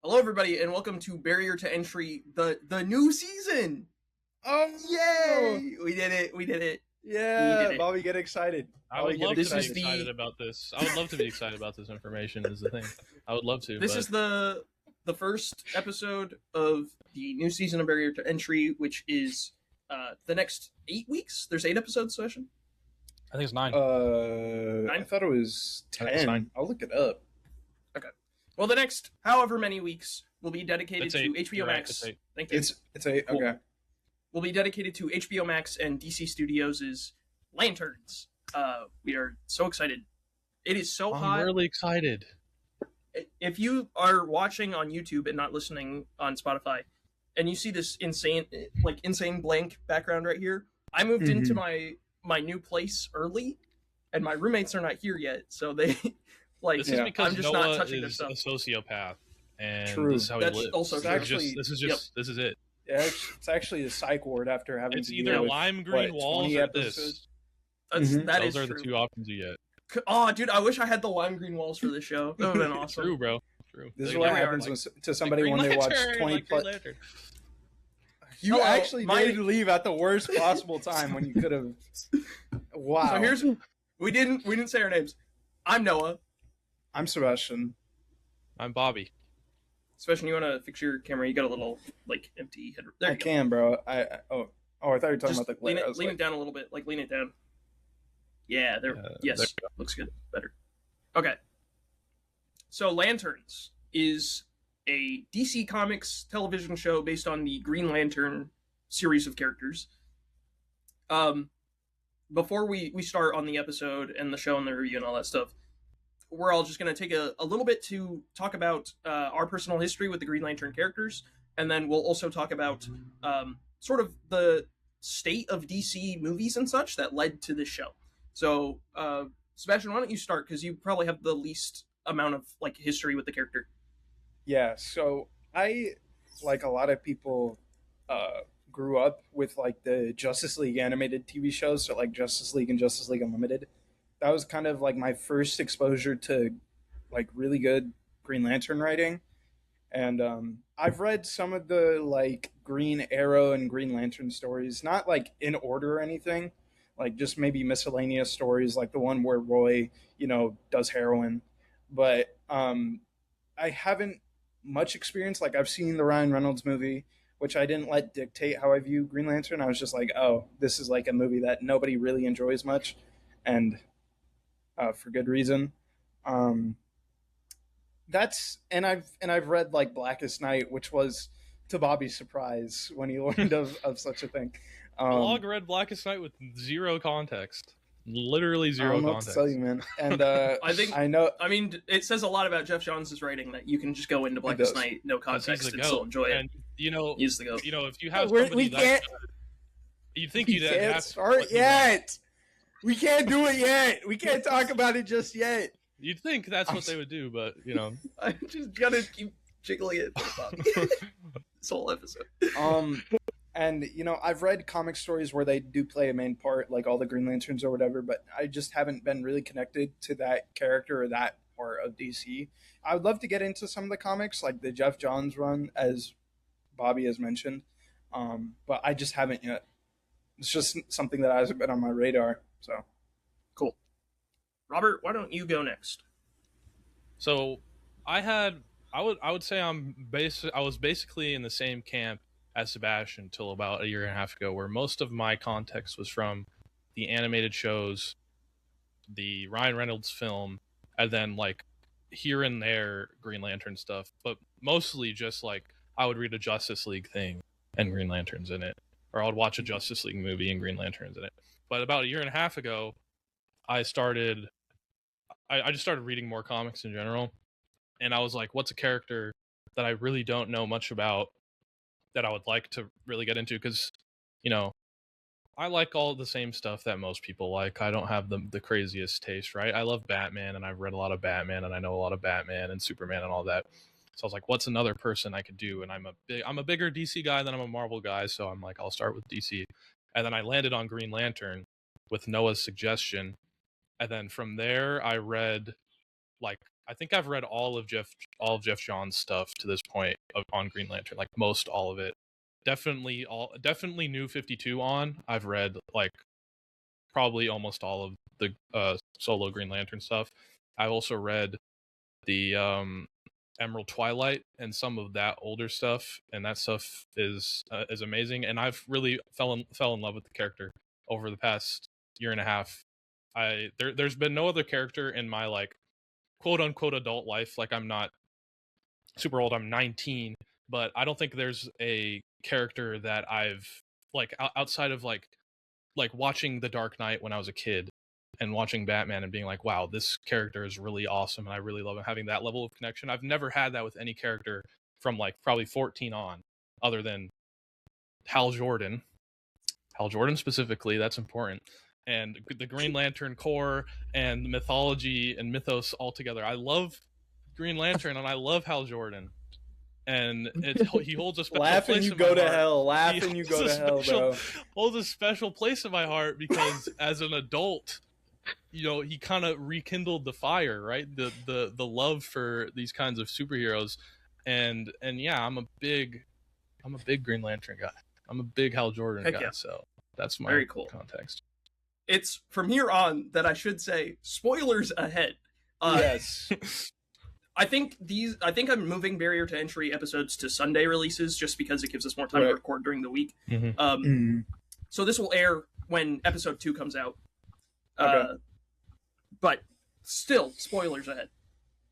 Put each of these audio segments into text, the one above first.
Hello, everybody, and welcome to Barrier to Entry, the new season. Oh, Yay! We did it. We did it. yeah, We did it. Bobby, get excited. I would love to This be is the- excited about this. I would love to be excited about this information. Is the thing. I would love to. This but is the first episode of the new season of Barrier to Entry, which is the next 8 weeks. There's 8 episodes, Session. I think it's 9. I thought it was I think it's 10. nine. I'll look it up. Well, the next however many weeks will be dedicated It's to 8. HBO You're right, Max. it's 8. Thank you. It's a Cool. okay. Will be dedicated to HBO Max and DC Studios' Lanterns. We are so excited. It is so hot. I'm really excited. If you are watching on YouTube and not listening on Spotify, and you see this insane blank background right here, I moved into my new place early, and my roommates are not here yet, so they This is because I'm just Noah not touching their is stuff. a sociopath, and True. this is how That's he lives. also It's true. actually- This is it. Yeah, it's actually a psych ward after having It's to either deal with, lime green walls 20 or episodes? this. That Those is are true. the two options you get. Oh, dude, I wish I had the lime green walls for this show. That would have been awesome. True, bro. True. This is There what you go. happens to somebody Green when they watch Lantern, 20 like Green plus. Lantern. You Hello, actually my- did leave at the worst possible time when you could have. Wow. So here's we didn't say our names. I'm Noah. I'm Sebastian. I'm Bobby. Sebastian, you want to fix your camera? You got a little empty head. There I you go. can, bro. I thought you were talking Just about the lean glare. I it, was lean like, it down a little bit. Lean it down. Yeah, there. Yes, there you looks good. Better. Okay. So Lanterns is a DC Comics television show based on the Green Lantern series of characters. Before we start on the episode and the show and the review and all that stuff, we're all just going to take a little bit to talk about our personal history with the Green Lantern characters, and then we'll also talk about sort of the state of DC movies and such that led to this show. So, Sebastian, why don't you start, because you probably have the least amount of history with the character. yeah, so I, like a lot of people, grew up with the Justice League animated TV shows, so Justice League and Justice League Unlimited. That was kind of my first exposure to really good Green Lantern writing. And I've read some of the Green Arrow and Green Lantern stories, not in order or anything, just maybe miscellaneous stories, like the one where Roy, does heroin. But I haven't much experience. I've seen the Ryan Reynolds movie, which I didn't let dictate how I view Green Lantern. I was just oh, this is a movie that nobody really enjoys much, and for good reason. I've read Blackest Night, which was to Bobby's surprise when he learned of such a thing. Log read Blackest Night with zero context. Literally I zero don't know what to context. tell you, man. And I know. I mean, it says a lot about Jeff Johns' writing that you can just go into Blackest does. Night, no Because context, he's the and still goat. enjoy it. And He's the goat. if you have We somebody can't. you'd think We you'd can't have start yet. We can't do it yet. We can't talk about it just yet. You'd think that's what they would do, but I just gotta keep jiggling it this whole episode. And I've read comic stories where they do play a main part, like all the Green Lanterns or whatever, but I just haven't been really connected to that character or that part of DC. I would love to get into some of the comics, like the Jeff Johns run, as Bobby has mentioned, but I just haven't yet. It's just something that hasn't been on my radar. So Cool. Robert, why don't you go next? So I would say I was basically in the same camp as Sebastian until about a year and a half ago, where most of my context was from the animated shows, the Ryan Reynolds film, and then here and there Green Lantern stuff, but mostly just I would read a Justice League thing and Green Lanterns in it, or I would watch a Justice League movie and Green Lanterns in it. But about a year and a half ago, I just started reading more comics in general, and I was like, what's a character that I really don't know much about that I would like to really get into? Because I like all the same stuff that most people like. I don't have the craziest taste, right? I love Batman, and I've read a lot of Batman, and I know a lot of Batman and Superman and all that. So I was like, what's another person I could do? And I'm a bigger DC guy than I'm a Marvel guy, so I'm like, I'll start with DC. And then I landed on Green Lantern with Noah's suggestion. And then from there, I read I think I've read all of Jeff Johns stuff to this point on Green Lantern, like most all of it. Definitely New 52 on. I've read like probably almost all of the solo Green Lantern stuff. I've also read the Emerald Twilight and some of that older stuff, and that stuff is amazing. And I've really fell in love with the character over the past year and a half. There's been no other character in my like quote unquote adult life. Like, I'm not super old, I'm 19, but I don't think there's a character that I've like outside of like watching The Dark Knight when I was a kid and watching Batman and being like, wow, this character is really awesome and I really love it, having that level of connection. I've never had that with any character from like probably 14 on, other than Hal Jordan specifically. That's important. And the Green Lantern Corps and the mythology and mythos all together. I love Green Lantern and I love Hal Jordan. And he holds a special Laugh place and you in go my to heart. hell. Laugh and you go to hell, bro. Holds a special place in my heart because as an adult, you know, he kind of rekindled the fire, right? The love for these kinds of superheroes, and yeah, I'm a big Green Lantern guy. I'm a big Hal Jordan guy. Yeah. So that's my Very cool context. It's from here on that I should say spoilers ahead. Yes. I think I'm moving barrier to entry episodes to Sunday releases just because it gives us more time to record during the week. Mm-hmm. So this will air when episode 2 comes out. Okay. But still, spoilers ahead.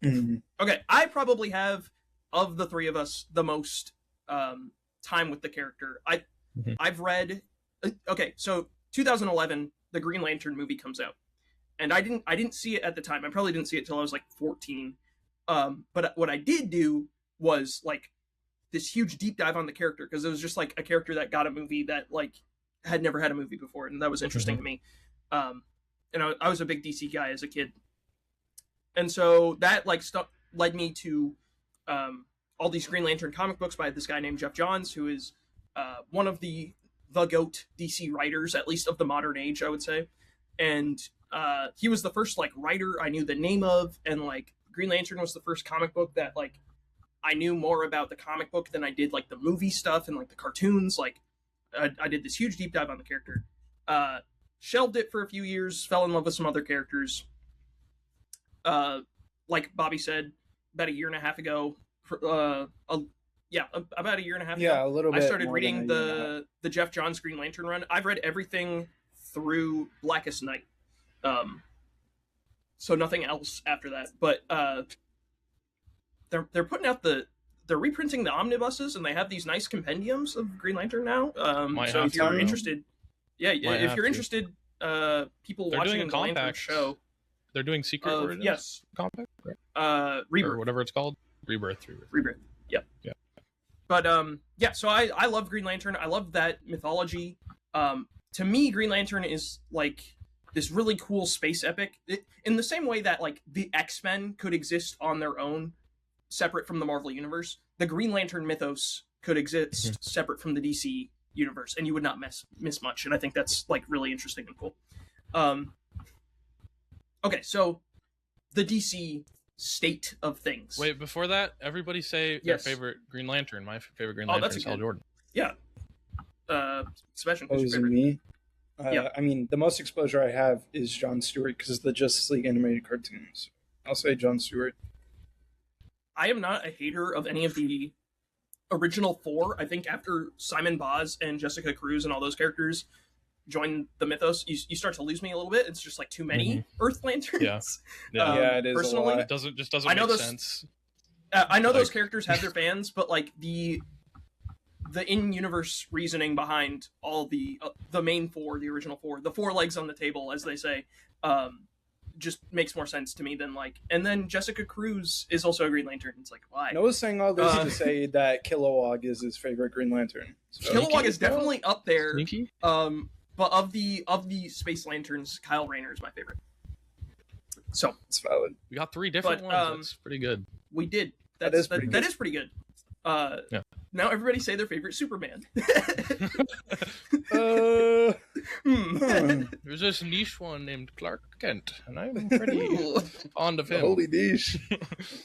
Mm-hmm. Okay, I probably have, of the three of us, the most time with the character. I've read. Okay, so 2011, the Green Lantern movie comes out, and I didn't see it at the time. I probably didn't see it till I was like 14. But what I did do was like this huge deep dive on the character, because it was just like a character that got a movie that like had never had a movie before, and that was interesting to me. And I was a big DC guy as a kid, and so that like stuff led me to all these Green Lantern comic books by this guy named Jeff Johns, who is one of the GOAT DC writers, at least of the modern age, I would say. And he was the first like writer I knew the name of, and like Green Lantern was the first comic book that like I knew more about the comic book than I did like the movie stuff and like the cartoons. Like I did this huge deep dive on the character. Shelved it for a few years, fell in love with some other characters. Like Bobby said, about a year and a half ago, about a year and a half ago. Yeah, a little bit. I started reading the Jeff Johns Green Lantern run. I've read everything through Blackest Night. So nothing else after that. But they're putting out they're reprinting the omnibuses, and they have these nice compendiums of Green Lantern now. So if you're interested, if you're interested, people they're watching doing the Lantern show. They're doing Secret Origins? Yes. Compact? Rebirth. Or whatever it's called. Rebirth. Yep. Yeah. But so I love Green Lantern. I love that mythology. To me, Green Lantern is like this really cool space epic. In the same way that like the X-Men could exist on their own, separate from the Marvel universe, the Green Lantern mythos could exist separate from the DC universe, and you would not miss much. And I think that's like really interesting and cool. Okay, so the DC state of things. Wait, before that, everybody say their favorite Green Lantern. My favorite Green Lantern is Hal Jordan. Yeah. Sebastian, who's your favorite? Me? Yeah. I mean, the most exposure I have is John Stewart because of the Justice League animated cartoons. I'll say John Stewart. I am not a hater of any of the original 4. I think after Simon Baz and Jessica Cruz and all those characters join the mythos, you start to lose me a little bit. It's just like too many Earth Lanterns. Yeah, it is. Personally, it doesn't I know make those, sense. I know those characters have their fans, but like the in-universe reasoning behind all the main 4, the original 4, the 4 legs on the table, as they say, just makes more sense to me than like. And then Jessica Cruz is also a Green Lantern. It's like, why? Noah's saying all this to say that Kilowog is his favorite Green Lantern. So. Kilowog is definitely up there. Sneaky? But of the Space Lanterns, Kyle Rayner is my favorite. So it's valid. We got 3 different ones. That's pretty good. We did. That is pretty good. Yeah. Now everybody say their favorite Superman. There's this niche one named Clark Kent, and I'm pretty fond of him. Holy niche.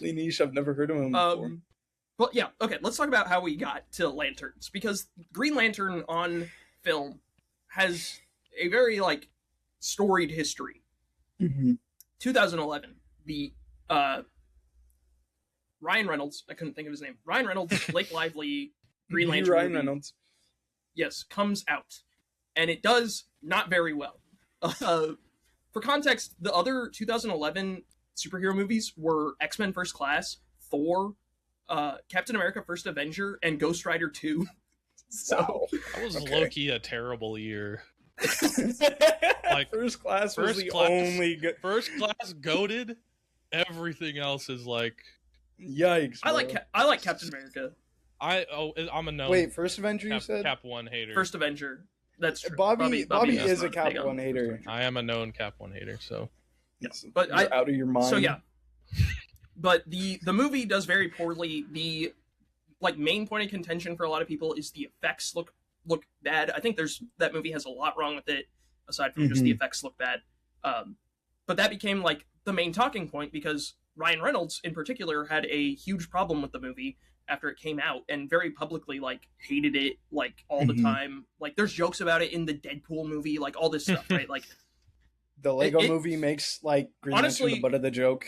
Holy niche, I've never heard of him before. Well, yeah, okay, let's talk about how we got to lanterns, because Green Lantern on film has a very, like, storied history. 2011, the, Ryan Reynolds, I couldn't think of his name, Ryan Reynolds, Blake Lively, Green Lantern Ryan movie, Reynolds. yes, comes out, and it does not very well. For context, the other 2011 superhero movies were X-Men First Class, Thor, Captain America First Avenger, and Ghost Rider 2. So Wow. That was Okay. low-key a terrible year. Like, First Class was First the Class- only good. First Class goated. Everything else is like Yikes! I bro. like Captain America. I'm a known Wait, First Avenger, you said? Cap 1 hater. First Avenger. That's true. Bobby does is a not Cap hang on 1 hater. I am a known Cap 1 hater, so Yes, but You're out of your mind. So yeah, but the movie does very poorly. The like main point of contention for a lot of people is the effects look bad. I think that movie has a lot wrong with it, aside from just the effects look bad. But that became like the main talking point because Ryan Reynolds in particular had a huge problem with the movie after it came out and very publicly like hated it like all the time. Like there's jokes about it in the Deadpool movie, like all this stuff, right? Like the Lego it- movie makes like Green honestly- Lantern the butt of the joke.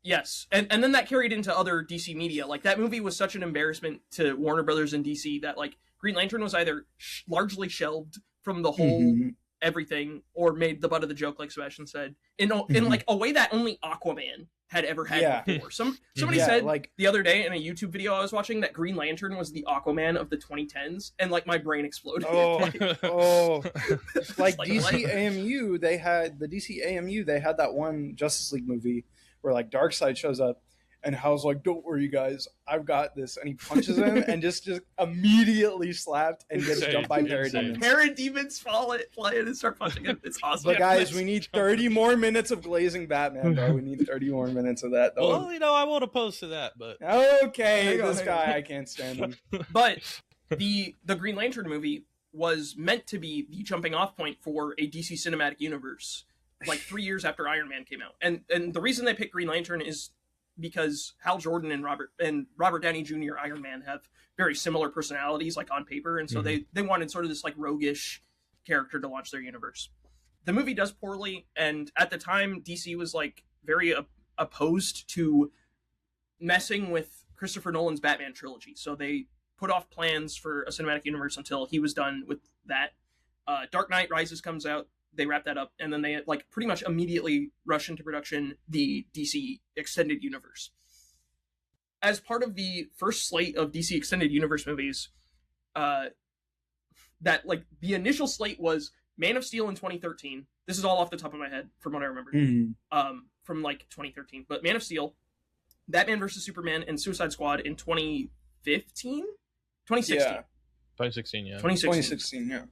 yes, and then that carried into other DC media. Like that movie was such an embarrassment to Warner Brothers and DC that like Green Lantern was either largely shelved from the whole everything or made the butt of the joke, like Sebastian said, in like a way that only Aquaman had ever had before. Somebody said like the other day in a YouTube video I was watching that Green Lantern was the Aquaman of the 2010s, and like my brain exploded. oh, like Like, DC what? AMU, they had that one Justice League movie where like Darkseid shows up and Hal's like, "Don't worry, guys, I've got this," and he punches him and just immediately slapped and gets Insane. jumped by Insane. parademons. Parademons fly and start punching him. It's awesome. But Yeah, guys, we need 30 more minutes of glazing Batman, bro. We need 30 more minutes of that. Though. well, I won't oppose to that, but Okay, Hang on, this hang guy, on. I can't stand him. But the Green Lantern movie was meant to be the jumping off point for a DC cinematic universe, like 3 years after Iron Man came out. And the reason they picked Green Lantern is because Hal Jordan and Robert Downey Jr. Iron Man have very similar personalities, like on paper, and so they wanted sort of this like roguish character to launch their universe. The movie does poorly, and at the time, DC was like very opposed to messing with Christopher Nolan's Batman trilogy, so they put off plans for a cinematic universe until he was done with that. Dark Knight Rises comes out, they wrap that up, and then they like pretty much immediately rush into production the DC Extended Universe. As part of the first slate of DC Extended Universe movies, that like the initial slate was Man of Steel in 2013. This is all off the top of my head from what I remember. From like 2013. But Man of Steel, Batman vs Superman, and Suicide Squad in 2015? 2016. Yeah. 2016, yeah. 2016, yeah.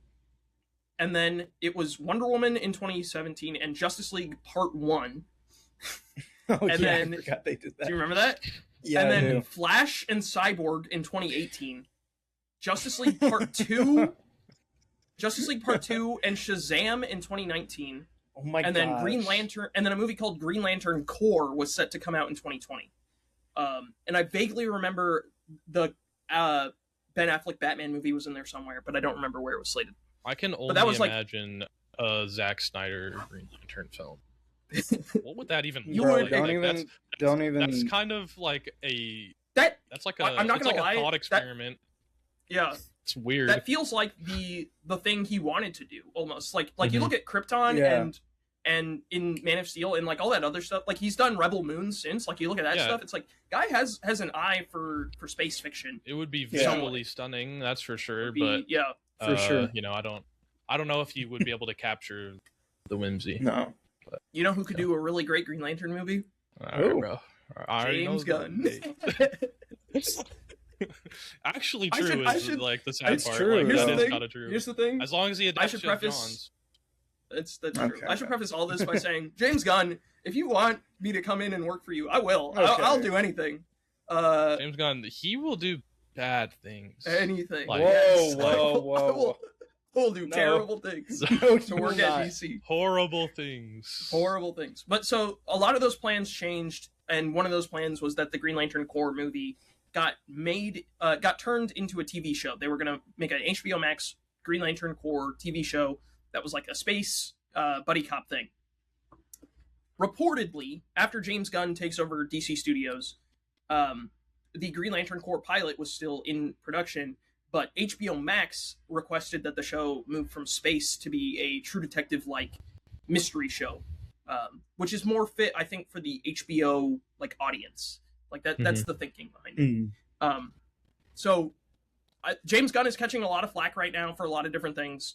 And then it was Wonder Woman in 2017 and Justice League Part 1. Oh, And yeah, then- I forgot they did that. Do you remember that? Yeah, and I then do. Flash and Cyborg in 2018. Justice League Part 2. Justice League Part 2 and Shazam in 2019. Oh my god. And then Green Lantern, and then a movie called Green Lantern Corps was set to come out in 2020. And I vaguely remember the Ben Affleck Batman movie was in there somewhere, but I don't remember where it was slated. I can only that was, like- imagine a Zack Snyder Green Lantern film. What would that even You look would- like? don't Like, even don't even That's kind of like a. That That's like a. I'm not it's gonna like lie, a thought that- experiment. yeah, It's weird. that feels like the thing he wanted to do almost. Like you look at Krypton Yeah. and in Man of Steel and like all that other stuff. Like he's done Rebel Moon since. Like you look at that Yeah. stuff, it's like guy has an eye for space fiction. It would be Yeah. visually stunning, that's for sure. Would be- But yeah, For sure. you know, I don't know if you would be able to capture the whimsy. no. you know who could do a really great Green Lantern movie? All right, Ooh. bro. I already know James Gunn. Actually, I true should- I is should- like the sad It's part. true, Like, Here's that the is thing. kind of true. Here's the thing. As long as he adapts should to preface- John's. That's true. Okay, I should okay. preface all this by saying, James Gunn, if you want me to come in and work for you, I will. Okay. I'll do anything. James Gunn, he will do bad things. Anything. Like, whoa. We'll do No. terrible things No, to work at DC. horrible things. Horrible things. But so a lot of those plans changed, and one of those plans was that the Green Lantern Corps movie got turned into a TV show. They were going to make an HBO Max Green Lantern Corps TV show that was like a space buddy cop thing. Reportedly, after James Gunn takes over DC Studios, the Green Lantern Corps pilot was still in production, but HBO Max requested that the show move from space to be a True Detective-like mystery show, which is more fit, I think, for the HBO like audience. Like that's the thinking behind it. So James Gunn is catching a lot of flack right now for a lot of different things.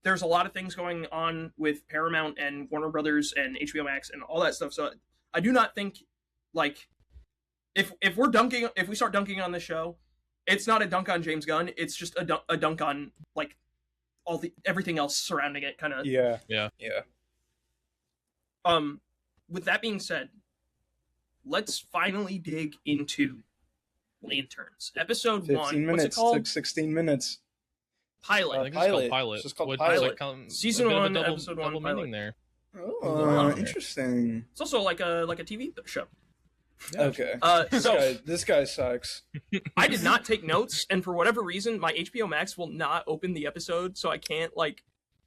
There's a lot of things going on with Paramount and Warner Brothers and HBO Max and all that stuff. So I do not think, like, if we start dunking on this show, it's not a dunk on James Gunn. It's just a dunk on like everything else surrounding it. Kind of. Yeah. With that being said, let's finally dig into Lanterns. Episode 15 1. minutes. What's it called? Took 16 minutes. Pilot. I think it's called Pilot. It's just called Which Pilot. is like Season a bit of a 1, double, episode 1, double Pilot. meaning there. Oh, interesting. It's also like a TV show. Yeah. Okay. This guy sucks. I did not take notes, and for whatever reason, my HBO Max will not open the episode, so I can't like.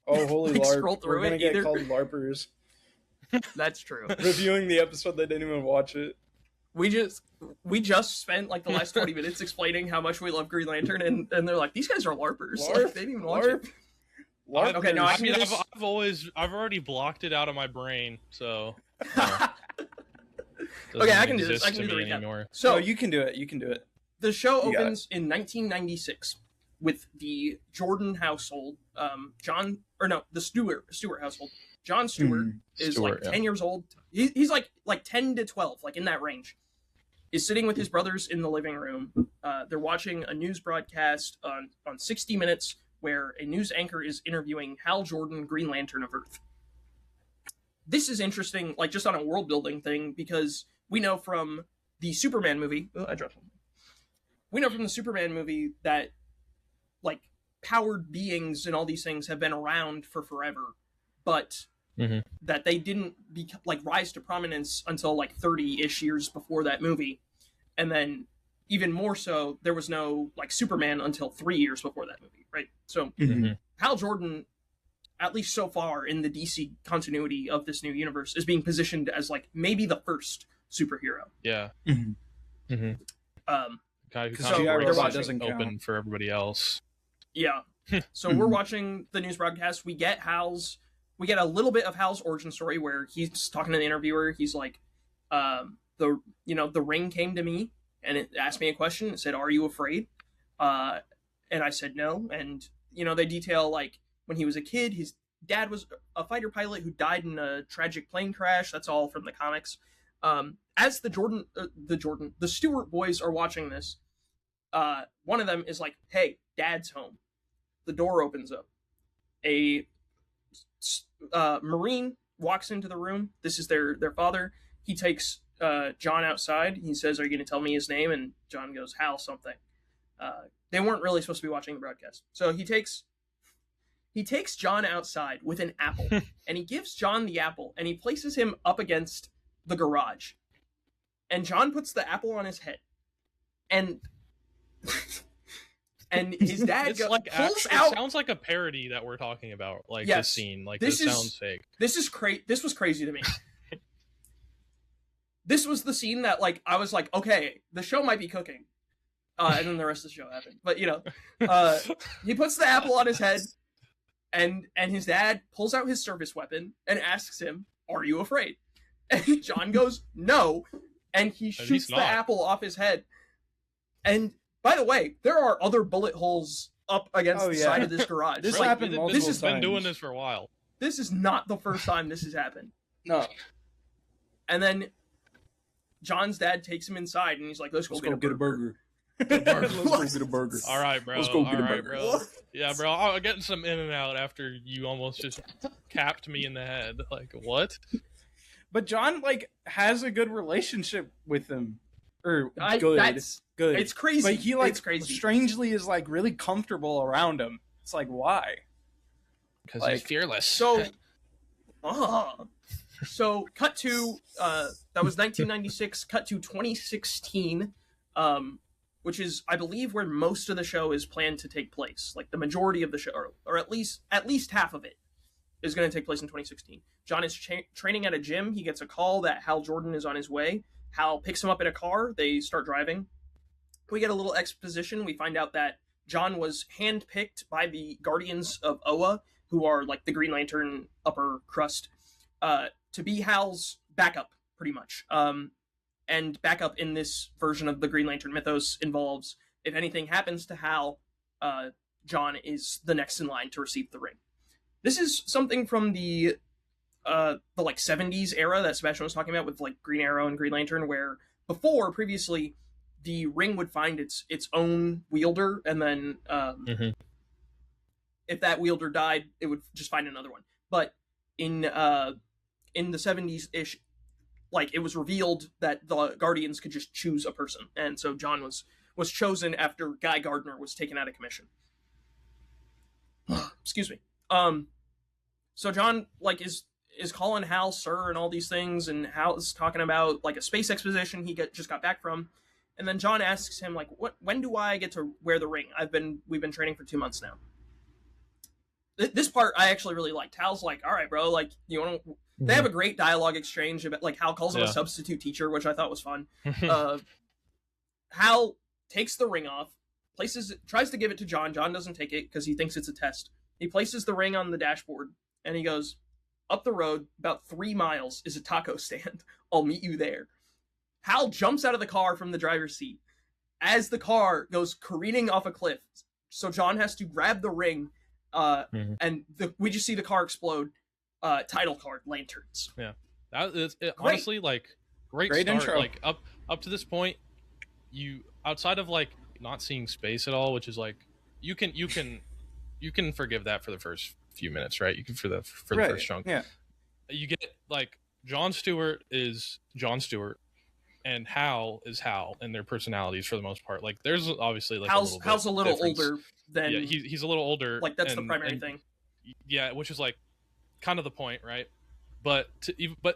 Oh, holy like, LARP. scroll through We're gonna it get either. called LARPers. That's true. Reviewing the episode, they didn't even watch it. We just spent like the last 20 minutes explaining how much we love Green Lantern, and they're like, these guys are LARPers. LARP? Like, they didn't even watch it. LARP? Okay, no, I can mean, just- I've already blocked it out of my brain, so. Okay, I can do this. Exist I can to do the me recap. anymore. So No, you can do it. You can do it. the show You got opens in 1996 with the Jordan household. The Stewart household. John Stewart is Stewart, like 10 years old. He's like 10 to 12, like in that range. Is sitting with his brothers in the living room. They're watching a news broadcast on 60 Minutes where a news anchor is interviewing Hal Jordan, Green Lantern of Earth. This is interesting, like just on a world building thing, because we know from the Superman movie. Oh, I dropped something. We know from the Superman movie that like powered beings and all these things have been around for forever, but that they didn't rise to prominence until like 30-ish years before that movie, and then even more so, there was no like Superman until 3 years before that movie, right? So Hal Jordan, at least so far in the DC continuity of this new universe, is being positioned as like maybe the first superhero. Yeah. Guy who So kind of they're breaks watching- doesn't open count. for everybody else. Yeah. So we're watching the news broadcast. We get a little bit of Hal's origin story where he's talking to the interviewer. He's like, the ring came to me and it asked me a question. It said, "Are you afraid?" And I said no. And they detail like when he was a kid, his dad was a fighter pilot who died in a tragic plane crash. That's all from the comics. As the Stewart boys are watching this, one of them is like, "Hey, Dad's home." The door opens up. A Marine walks into the room. This is their father. He takes John outside. He says, "Are you going to tell me his name?" And John goes, "Hal something." They weren't really supposed to be watching the broadcast. So he takes John outside with an apple, and he gives John the apple, and he places him up against the garage. And John puts the apple on his head, and his dad pulls out. It sounds like a parody that we're talking about, like Yes. this scene. Like This this is- sounds fake. This was crazy to me. This was the scene that like I was like, okay, the show might be cooking. And then the rest of the show happened. But he puts the apple on his head, and his dad pulls out his service weapon and asks him, "Are you afraid?" And John goes, "No," and he shoots the apple off his head. And by the way, there are other bullet holes up against the side of this garage. This Like, happened multiple This has been times. doing this for a while. this is not the first time this has happened. No. And then John's dad takes him inside, and he's like, "Let's go get a burger." Let's go get a burger. All right, bro. Let's go get a All right, burger. bro. Yeah, bro. I'm getting some in and out after you almost just capped me in the head. Like, what? But John like has a good relationship with him, or good. good. It's crazy. But he like it's crazy. strangely is like really comfortable around him. It's like, why? Because Like, he's fearless. So, cut to that was 1996. Cut to 2016, which is, I believe, where most of the show is planned to take place. Like the majority of the show, or at least half of it, is going to take place in 2016. John is training at a gym. He gets a call that Hal Jordan is on his way. Hal picks him up in a car. They start driving. We get a little exposition. We find out that John was handpicked by the Guardians of Oa, who are like the Green Lantern upper crust, to be Hal's backup, pretty much. And backup in this version of the Green Lantern mythos involves, if anything happens to Hal, John is the next in line to receive the ring. This is something from the like 70s era that Sebastian was talking about with like Green Arrow and Green Lantern, where previously, the ring would find its own wielder, and then if that wielder died, it would just find another one. But in the 70s-ish, like, it was revealed that the Guardians could just choose a person, and so John was chosen after Guy Gardner was taken out of commission. Excuse me. So John like is calling Hal sir and all these things, and Hal is talking about like a space exposition he just got back from, and then John asks him like, when do I get to wear the ring? We've been training for 2 months now. This part I actually really liked. Hal's like, all right, bro, like, you want to... They have a great dialogue exchange about, like, Hal calls him a substitute teacher, which I thought was fun. Hal takes the ring off, tries to give it to John. John doesn't take it because he thinks it's a test. He places the ring on the dashboard, and he goes, up the road, about 3 miles, is a taco stand. I'll meet you there. Hal jumps out of the car from the driver's seat as the car goes careening off a cliff. So John has to grab the ring, and we just see the car explode. Title card lanterns. Yeah, that is honestly like great start. Intro. Like up to this point, you outside of like not seeing space at all, which is like you can forgive that for the first few minutes, right? You can for the first chunk. Yeah, you get like Jon Stewart is Jon Stewart, and Hal is Hal, and their personalities for the most part. Like there's obviously like Hal's a little difference. older than he's a little older. Like that's the primary thing. Yeah, which is like kind of the point, right? But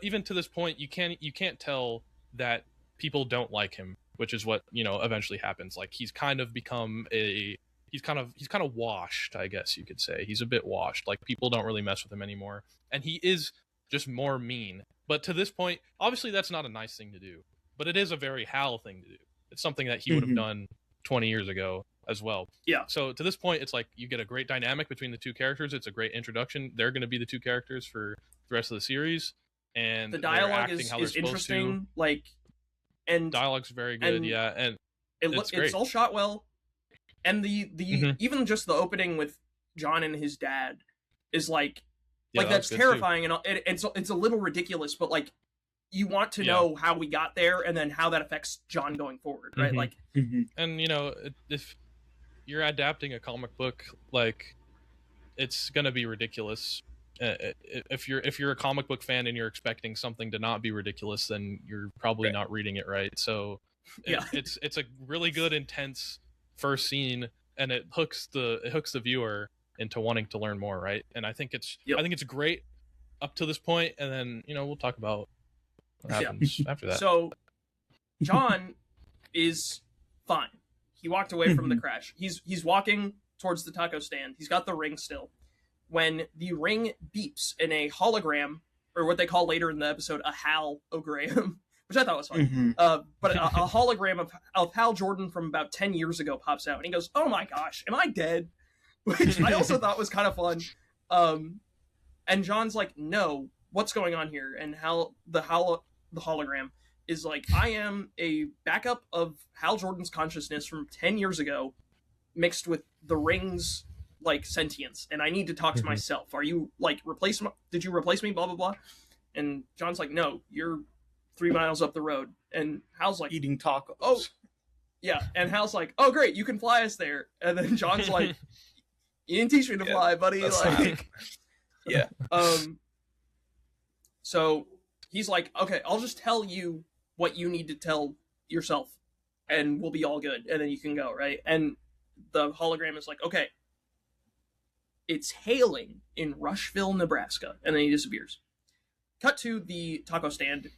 even to this point, you can't tell that people don't like him, which is what eventually happens. Like he's kind of become he's kind of washed, I guess you could say. He's a bit washed. Like people don't really mess with him anymore, and he is just more mean. But to this point, obviously that's not a nice thing to do, but it is a very Hal thing to do. It's something that he would have done 20 years ago as well. Yeah. So to this point, it's like you get a great dynamic between the two characters. It's a great introduction. They're going to be the two characters for the rest of the series, and the dialogue is interesting. Like, and dialogue's very good. Yeah, and it's all shot well, and the even just the opening with John and his dad is like that's terrifying, and it's a little ridiculous, but like you want to know how we got there and then how that affects John going forward, right? Like, and if you're adapting a comic book, like it's gonna be ridiculous. If you're a comic book fan and you're expecting something to not be ridiculous, then you're probably not reading it right. So it's a really good intense first scene, and it hooks the viewer into wanting to learn more, right? And I think it's great up to this point, and then we'll talk about what happens after that. So John is fine. He walked away from the crash. He's walking towards the taco stand. He's got the ring still. When the ring beeps in a hologram, or what they call later in the episode a halogram, which I thought was funny. But a hologram of Hal Jordan from about 10 years ago pops out, and he goes, "Oh my gosh, am I dead?" Which I also thought was kind of fun. And John's like, "No, what's going on here?" And the hologram is like, I am a backup of Hal Jordan's consciousness from 10 years ago, mixed with the ring's like sentience, and I need to talk to myself. Are you like did you replace me? Blah blah blah. And John's like, no, you're 3 miles up the road. And Hal's like, eating tacos. Oh, yeah. And Hal's like, oh great, you can fly us there. And then John's like, you didn't teach me to fly, buddy. Like, yeah. So he's like, okay, I'll just tell you what you need to tell yourself. and we'll be all good, and then you can go, right? And the hologram is like, okay, it's hailing in Rushville, Nebraska, and then he disappears. Cut to the taco stand.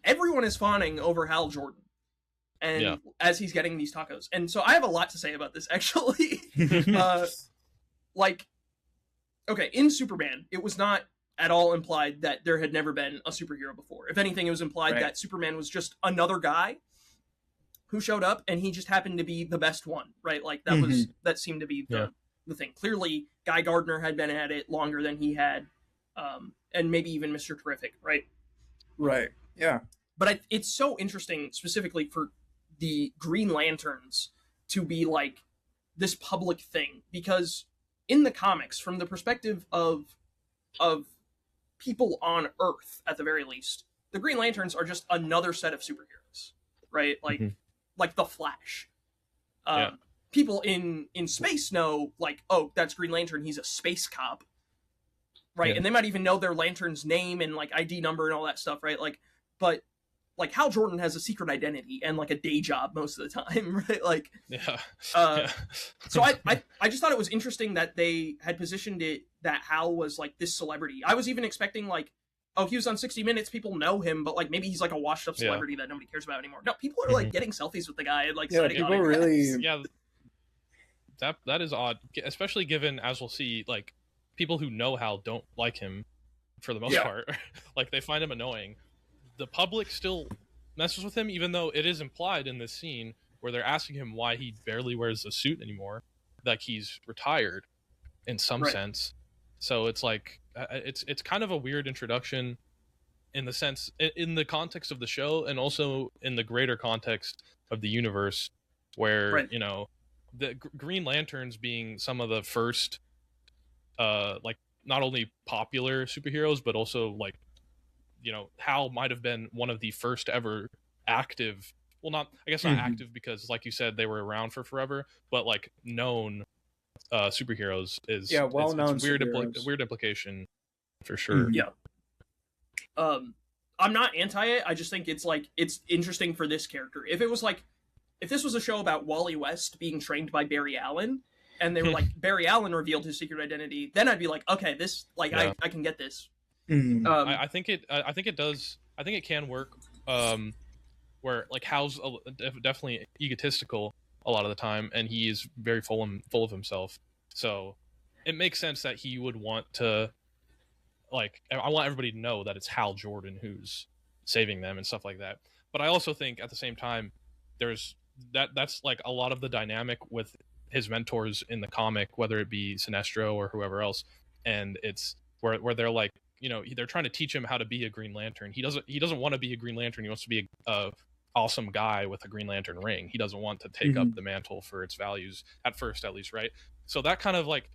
Everyone is fawning over Hal Jordan, and as he's getting these tacos. And so I have a lot to say about this, actually. Like, okay, in Superman, it was not at all implied that there had never been a superhero before. If anything, it was implied that Superman was just another guy who showed up, and he just happened to be the best one, right? Like, that seemed to be the thing. Clearly, Guy Gardner had been at it longer than he had, and maybe even Mr. Terrific, right? Right, yeah. But it's so interesting, specifically for the Green Lanterns to be, like, this public thing, because in the comics, from the perspective of people on Earth, at the very least, the Green Lanterns are just another set of superheroes, right? Like the Flash. People in space know, like, oh, that's Green Lantern, he's a space cop, right? And they might even know their lantern's name and, like, ID number and all that stuff, right? Like, but, like, Hal Jordan has a secret identity and, like, a day job most of the time, right? Like, so I just thought it was interesting that they had positioned it that Hal was, like, this celebrity. I was even expecting, like, oh, he was on 60 Minutes, people know him, but, like, maybe he's, like, a washed-up celebrity that nobody cares about anymore. No, people are, like, getting selfies with the guy and, like, signing people autographs. really... That is odd, especially given, as we'll see, like, people who know Hal don't like him for the most part. Like, they find him annoying. The public still messes with him, even though it is implied in this scene where they're asking him why he barely wears a suit anymore, like he's retired in some sense. So it's like, it's kind of a weird introduction in the sense, in the context of the show, and also in the greater context of the universe, where, you know, the Green Lanterns being some of the first, like, not only popular superheroes, but also, like, you know, Hal might have been one of the first ever active, well, not active, because, like you said, they were around for forever, but, like, known superheroes is well-known it's weird, weird implication for sure. I'm not anti it. I just think it's, like, it's interesting for this character. If it was, like, if this was a show about Wally West being trained by Barry Allen, and they were like, Barry Allen revealed his secret identity, then I'd be like, okay, this, like, I can get this. I think it does. I think it can work. Where, like, Hal's definitely egotistical a lot of the time, and he is very full of himself. So it makes sense that he would want to, like, I want everybody to know that it's Hal Jordan who's saving them and stuff like that. But I also think at the same time, that's like a lot of the dynamic with his mentors in the comic, whether it be Sinestro or whoever else, and it's where they're like, you know, they're trying to teach him how to be a Green Lantern. He doesn't want to be a Green Lantern. He wants to be a awesome guy with a Green Lantern ring. He doesn't want to take up the mantle for its values, at first at least, right? So that kind of, like,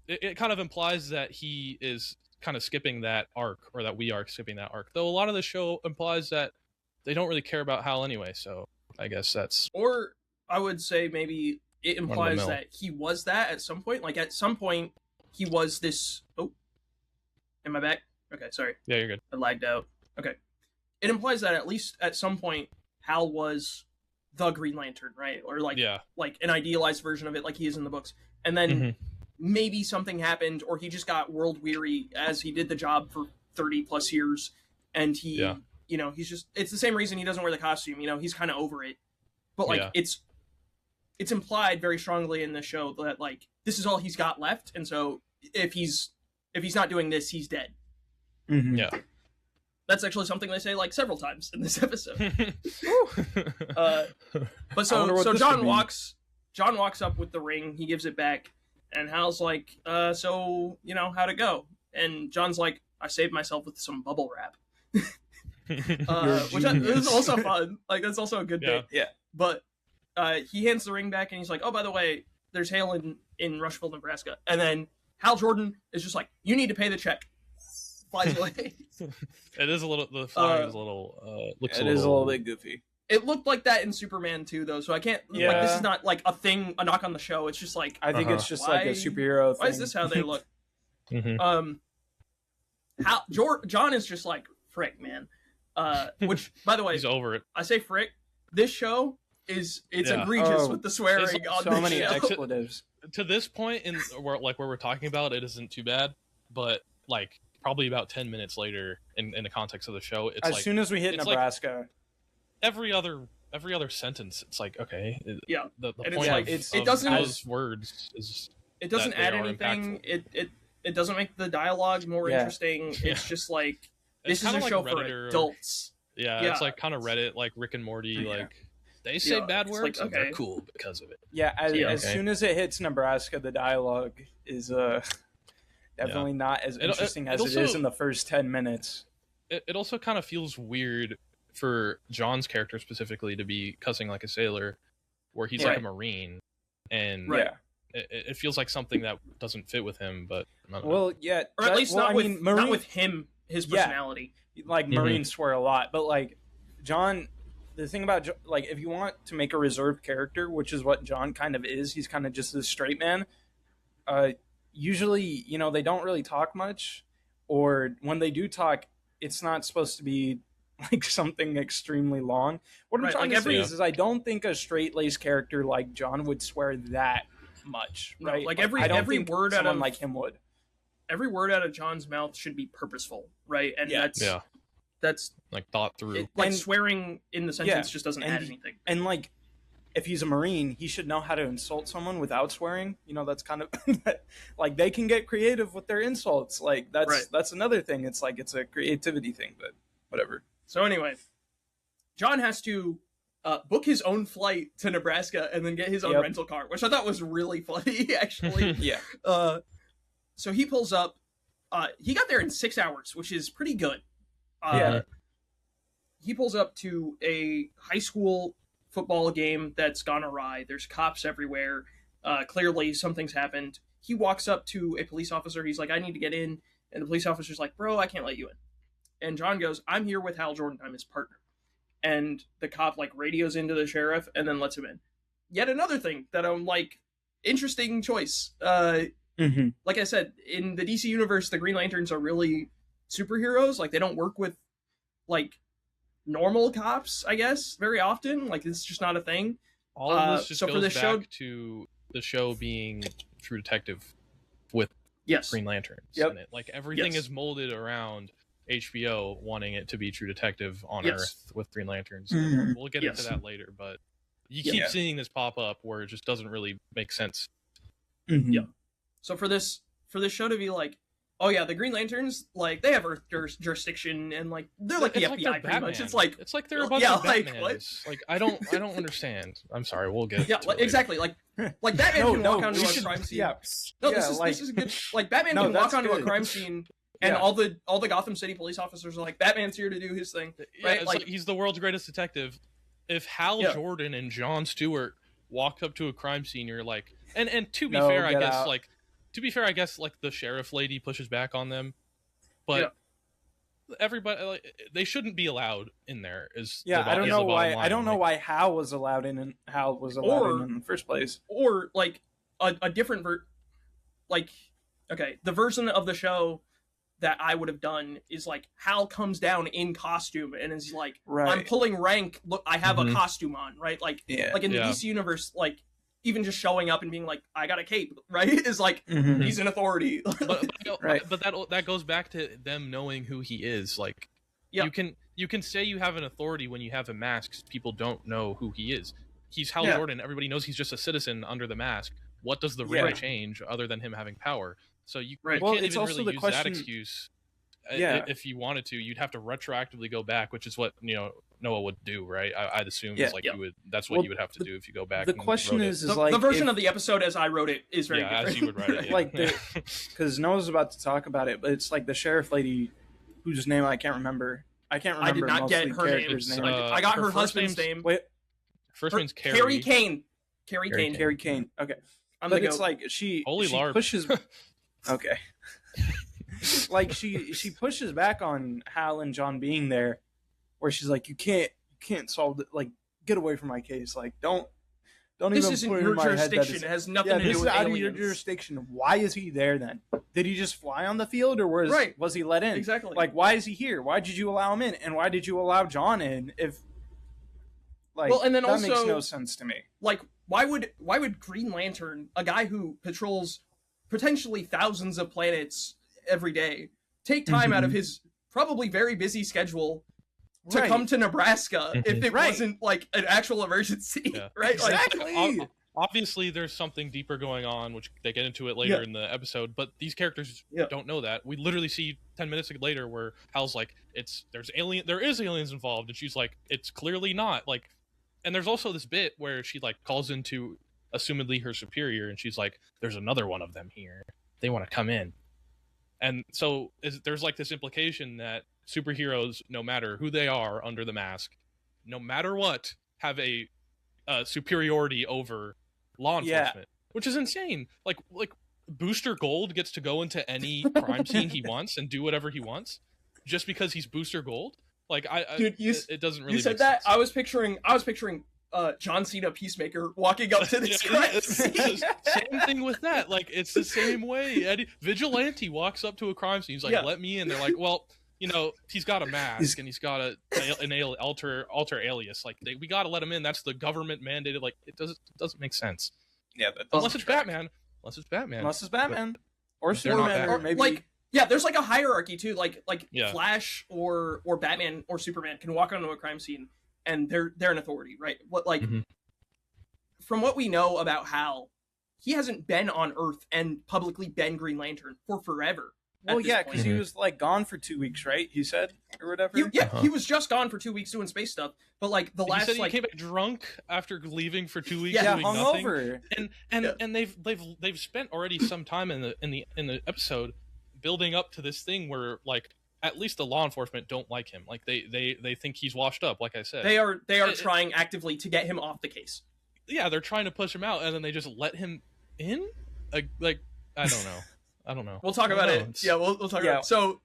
it kind of implies that he is kind of skipping that arc, or that we are skipping that arc. Though a lot of the show implies that they don't really care about Hal anyway, so I guess that's... Or I would say maybe it implies that he was that at some point. Like, at some point, he was this... Oh, am I back? Okay, sorry. Yeah, you're good. I lagged out. Okay. It implies that at least at some point, Hal was the Green Lantern, right? Or, like, like an idealized version of it, like he is in the books. And then maybe something happened, or he just got world weary as he did the job for 30 plus years, and he... You know, he's just, it's the same reason he doesn't wear the costume, you know, he's kind of over it. But, like, it's implied very strongly in the show that, like, this is all he's got left, and so if he's not doing this, he's dead. That's actually something they say, like, several times in this episode. But so John walks up with the ring, he gives it back, and Hal's like, so, you know, how'd it go? And John's like, I saved myself with some bubble wrap. Which is also fun. Like, that's also a good bit. But he hands the ring back, and he's like, oh, by the way, there's hail in Rushville, Nebraska. And then Hal Jordan is just like, you need to pay the check. Flies away. It is a little, the flying is a little, looks it is a little bit goofy. It looked like that in Superman too, though, so I can't, like, this is not like a knock on the show. It's just like, I think it's just like a superhero thing. Why is this how they look? John is just like, frick, man. Which, by the way, he's over it. I say frick. This show it's Yeah. egregious with the swearing on So this many show. expletives. To this point in where we're talking about, it isn't too bad, but like probably about 10 minutes later in the context of the show, it's As like soon as we hit it's Nebraska, every other sentence, it's like, okay, Yeah. the And it's point like, of it doesn't- those words is It doesn't that they add are anything. impactful. It doesn't make the dialogue more Yeah. interesting. Yeah. It's just like It's this is a kinda like show Reddit for or- adults. yeah, Yeah. it's like kind of Reddit, like Rick and Morty, Yeah. like they say Yeah, bad it's words, like, and they're okay. cool because of it. yeah, as Yeah. as Okay. soon as it hits Nebraska, the dialogue is definitely not as interesting as it is also- in the first 10 minutes. It also kind of feels weird for John's character specifically to be cussing like a sailor, where he's like a Right. Marine, and Right. Yeah. it feels like something that doesn't fit with him. But I don't know. Well, yeah, Or at least not with Marine, not with him, his Yeah. personality. like Mhm. Marines swear a lot, but like John, the thing about like if you want to make a reserved character, which is what John kind of is, he's kind of just a straight man. Usually, you know, they don't really talk much, or when they do talk, it's not supposed to be like something extremely long. What I'm Right, trying like to say every- is I don't think a straight laced character like John would swear that much, No, right? like I don't every think word out someone of like him would. every word out of John's mouth should be purposeful, right? And Yeah. yeah, that's like thought through. it, like And- swearing in the sentence Yeah, just doesn't and- add anything. And like, if he's a Marine, he should know how to insult someone without swearing. You know, that's kind of like they can get creative with their insults. Like Right. that's another thing. It's like it's a creativity thing, but whatever. So anyway, John has to book his own flight to Nebraska and then get his own Yep. rental car, which I thought was really funny, actually. Yeah. So he pulls up. He got there in 6 hours, which is pretty good. Yeah. He pulls up to a high school football game that's gone awry. There's cops everywhere. Clearly, something's happened. He walks up to a police officer. He's like, I need to get in. And the police officer's like, bro, I can't let you in. And John goes, I'm here with Hal Jordan. I'm his partner. And the cop like radios into the sheriff and then lets him in. Yet another thing that I'm like, interesting choice. Mm-hmm. Like I said, in the DC universe, the Green Lanterns are really superheroes. Like they don't work with like normal cops, I guess, very often. Like it's just not a thing. All of this just so for goes the back show- to the show being True Detective with Yes. Green Lanterns. Yep. In it. Like everything Yes. is molded around HBO wanting it to be True Detective on Yes. Earth with Green Lanterns. Mhm. We'll get Yes. into that later, but you Yeah. keep seeing this pop up where it just doesn't really make sense. Mm-hmm. Yeah. So for this show to be like, oh yeah, the Green Lanterns, like they have Earth jurisdiction and like they're like the It's FBI they're pretty much. Batman. It's like they're a bunch yeah, of like, Batmans. what? Like I don't understand. I'm sorry, we'll get yeah, to it like, later. exactly. Like Batman can walk onto we a should- crime scene. Yeah. No, Yeah, this is a good. Like Batman No, can walk that's onto a good. crime scene, and Yeah. all the Gotham City police officers are like, Batman's here to do his thing. Yeah, Right, it's like- like he's the world's greatest detective. If Hal Yeah. Jordan and Jon Stewart walked up to a crime scene, you're like, and to be No, fair, I get guess out. like to be fair, I guess like the sheriff lady pushes back on them, but everybody like they shouldn't be allowed in there. Yeah, I don't is know the why. bottom I line. don't know Like, why Hal was allowed in, and Hal was allowed in the first place. Or like a different like okay, the version of the show that I would have done is like Hal comes down in costume and is like, I'm Right. pulling rank. Look, I have a Mhm. costume on, right? Like Yeah. like in the Yeah. DC universe, like even just showing up and being like, I got a cape, right? Is like Mhm. he's an authority. Right. but that goes back to them knowing who he is. Like Yeah. you can say you have an authority when you have a mask. 'Cause people don't know who he is. He's Hal Yeah. Jordan. Everybody knows he's just a citizen under the mask. What does the Yeah. ring change other than him having power? So you Right. Well, can't it's even also really the use question- that excuse. Yeah. If you wanted to, you'd have to retroactively go back, which is what Noah would do, right? I'd assume Yeah. is like Yeah. you would. That's what Well, you would have to do if you go back. The and question wrote it. is the, like the version if- of the episode as I wrote it is very yeah, different. as you would write it. Yeah. Like because Noah's about to talk about it, but it's like the sheriff lady whose name I can't remember. I can't remember. I did not most get of the her name. characters' It's, name. I got her first husband's name's- name. Wait, First name's Carrie. Carrie Kane. Carrie Carrie Kane. Carrie Kane. Okay, I'm but the it's goat. like she Holy Larp. pushes. Okay, like she pushes back on Hal and John being there, where she's like, you can't solve it. Like, get away from my case. Like, don't This even isn't put it your in my head that jurisdiction. it's- It has nothing Yeah, to this do is with out of your aliens. jurisdiction. Why is he there then? Did he just fly on the field, or Right. was he let in? Exactly. Like, why is he here? Why did you allow him in? And why did you allow John in? If Like, well, and then that also makes no sense to me. Like, why would Green Lantern, a guy who patrols potentially thousands of planets every day, take time out of his probably very busy schedule to come to Nebraska if it wasn't like an actual emergency, right? Exactly. Obviously, there's something deeper going on, which they get into it later in the episode. But these characters don't know that. We literally see 10 minutes later where Hal's like, there is aliens involved," and she's like, "It's clearly not." Like, and there's also this bit where she like calls into assumedly her superior, and she's like, "There's another one of them here. They want to come in." And so there's like this implication that superheroes, no matter who they are under the mask, no matter what, have a superiority over law enforcement, which is insane. Like Booster Gold gets to go into any crime scene he wants and do whatever he wants just because he's Booster Gold. Like, dude, it doesn't really. You said make that. sense. I was picturing John Cena Peacemaker walking up to this crime scene. Same thing with that. Like, it's the same way. Vigilante walks up to a crime scene. He's like, "Let me in." They're like, "Well, you know, he's got a mask and he's got an alter alias. Like, we got to let him in. That's the government mandated. Like, it doesn't make sense." Yeah, unless it's Batman. Unless it's Batman, or Superman, or maybe like there's like a hierarchy too. Like Flash or Batman or Superman can walk onto a crime scene and they're an authority, right? What from what we know about Hal, he hasn't been on Earth and publicly been Green Lantern for forever. Well, yeah, because he was like gone for 2 weeks, right? He said, or whatever. He was just gone for 2 weeks doing space stuff. But like the last, he said he came back drunk after leaving for 2 weeks doing nothing. Hungover. And they've spent already some time in the episode building up to this thing where like at least the law enforcement don't like him. Like they think he's washed up. Like I said, they are trying actively to get him off the case. Yeah, they're trying to push him out, and then they just let him in. Like I don't know. I don't know. We'll talk about it. Yeah, we'll talk about it.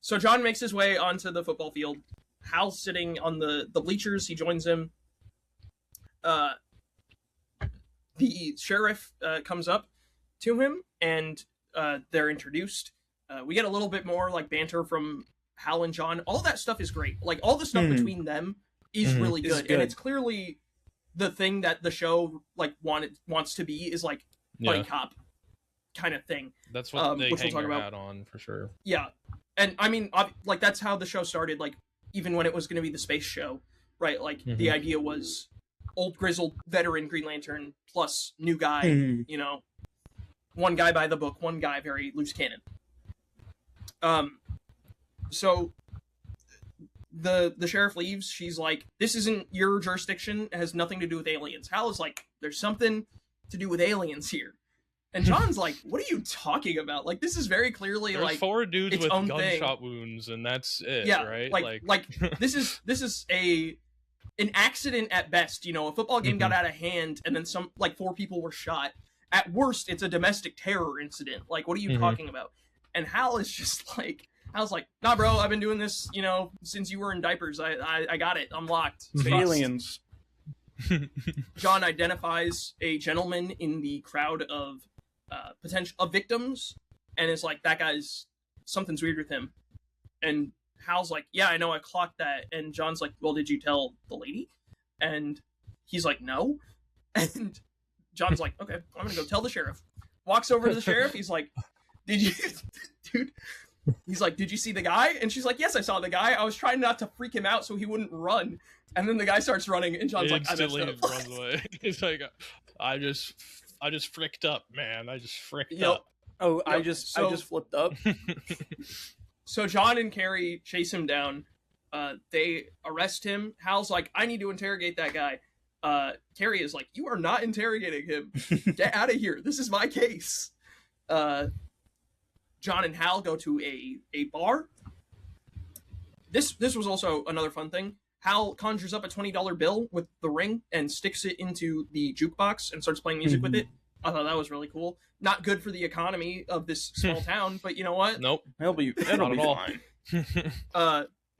So John makes his way onto the football field. Hal's sitting on the bleachers. He joins him. The sheriff comes up to him, and they're introduced. We get a little bit more like banter from Hal and John. All that stuff is great. Like all the stuff between them is really good. And it's clearly the thing that the show like wants to be is like buddy cop kind of thing. That's what they hang their hat on for sure. Yeah, and I mean, like that's how the show started. Like even when it was going to be the space show, right? Like the idea was old grizzled veteran Green Lantern plus new guy. You know, one guy by the book, one guy very loose cannon. So the sheriff leaves. She's like, "This isn't your jurisdiction. It has nothing to do with aliens." Hal is like, "There's something to do with aliens here." And John's like, "What are you talking about? Like, this is very clearly There's like 4 dudes with gunshot thing. wounds, and that's it, yeah, right? Like this is an accident at best. You know, a football game got out of hand, and then 4 people were shot. At worst, it's a domestic terror incident. Like, what are you talking about? And Hal's like, "Nah, bro, I've been doing this, you know, since you were in diapers. I got it. I'm locked. It's aliens." John identifies a gentleman in the crowd of potential victims and is like, "That guy's something's weird with him." And Hal's like, "Yeah, I know, I clocked that." And John's like, "Well, did you tell the lady?" And he's like, "No." And John's like, "Okay, I'm gonna go tell the sheriff." Walks over to the sheriff. He's like, "Did you, dude?" He's like, "Did you see the guy?" And she's like, "Yes, I saw the guy. I was trying not to freak him out so he wouldn't run." And then the guy starts running, and John's like, "I messed up." Runs away. He's like, I just fricked up, man. I just fricked up. Oh, I just flipped up. So John and Carrie chase him down. They arrest him. Hal's like, "I need to interrogate that guy." Carrie is like, "You are not interrogating him. Get out of here. This is my case." John and Hal go to a bar. This was also another fun thing. Hal conjures up a $20 bill with the ring and sticks it into the jukebox and starts playing music with it. I thought that was really cool. Not good for the economy of this small town, but you know what? Nope. It'll be fine.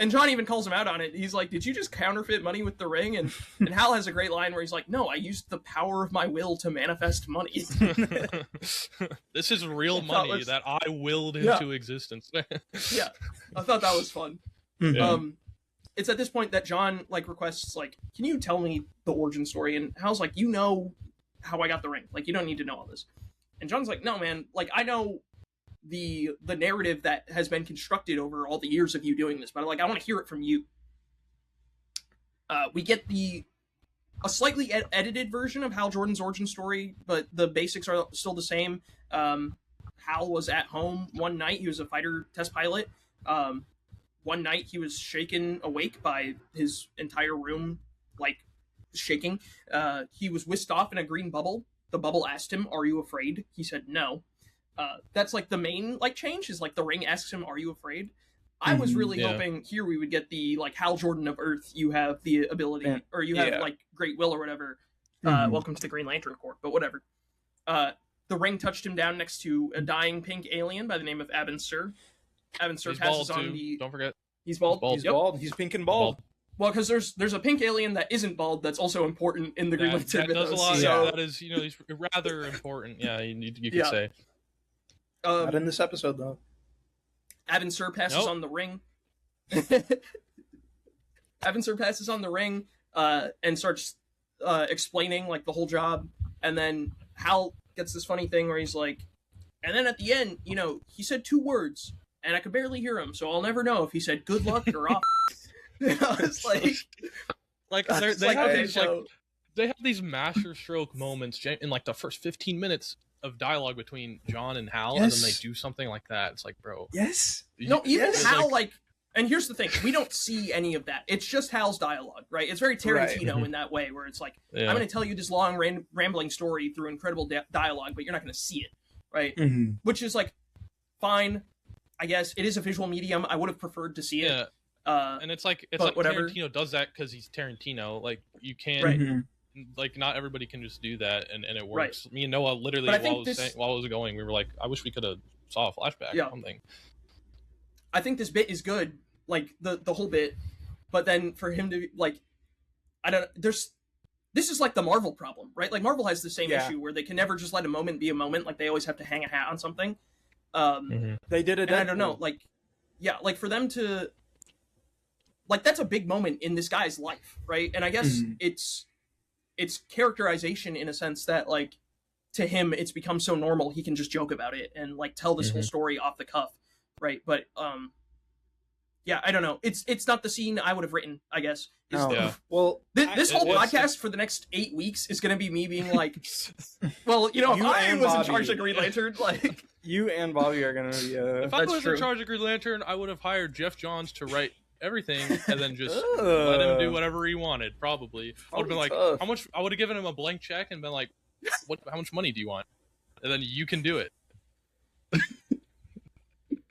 And John even calls him out on it. He's like, "Did you just counterfeit money with the ring?" And Hal has a great line where he's like, "No, I used the power of my will to manifest money." This is real money that I willed into existence. Yeah, I thought that was fun. it's at this point that John like requests like, can you tell me the origin story? And Hal's like, you know how I got the ring. Like, you don't need to know all this. And John's like, no, man. Like, I know the narrative that has been constructed over all the years of you doing this, but like, I want to hear it from you. We get a slightly edited version of Hal Jordan's origin story, but the basics are still the same. Hal was at home one night. He was a fighter test pilot. One night he was shaken awake by his entire room, like, shaking. He was whisked off in a green bubble. The bubble asked him, "Are you afraid?" He said no. That's like the main like change is like the ring asks him, "Are you afraid?" I was really hoping here we would get the like Hal Jordan of Earth. You have the ability, or you have like great will or whatever. Welcome to the Green Lantern Corps, but whatever. The ring touched him down next to a dying pink alien by the name of Abin Sur. Abin Sur passes on the. Don't forget, he's bald. He's bald. He's pink and bald. Well, because there's a pink alien that isn't bald that's also important in the Green Lantern mythos. Does a lot. So. That is, he's rather important. Yeah, you could say. Not in this episode though. Abin Sur passes on the ring. Abin Sur passes on the ring and starts explaining like the whole job, and then Hal gets this funny thing where he's like, and then at the end, he said 2 words, and I could barely hear him, so I'll never know if he said good luck or off. It's like they have these master stroke moments in like the first 15 minutes of dialogue between John and Hal, and then they do something like that. It's like, bro. Yes. No, even Hal, and here's the thing, we don't see any of that. It's just Hal's dialogue, right? It's very Tarantino in that way, where it's like, I'm going to tell you this long, rambling story through incredible dialogue, but you're not going to see it, right? Which is like, fine, I guess. It is a visual medium. I would have preferred to see it. And it's like whatever. Tarantino does that because he's Tarantino. Like, you can't, like, not everybody can just do that, and it works. Me and Noah literally, while I was going, we were like, I wish we could have saw a flashback or something. I think this bit is good, like the whole bit, but then for him to like, this is like the Marvel problem, right? Like Marvel has the same issue where they can never just let a moment be a moment. Like they always have to hang a hat on something. They did it. And I don't know, like for them to, like, that's a big moment in this guy's life, right? And I guess it's characterization in a sense that, like, to him it's become so normal he can just joke about it and like tell this whole story off the cuff, right? But I don't know. It's not the scene I would have written, I guess. Well, this whole podcast for the next 8 weeks is going to be me being like, well, I was in charge of Green Lantern, like. You and Bobby are going to be. If I was in charge of Green Lantern, I would have hired Jeff Johns to write everything and then just let him do whatever he wanted. Probably, I would have been like, how much? I would have given him a blank check and been like, how much money do you want? And then you can do it.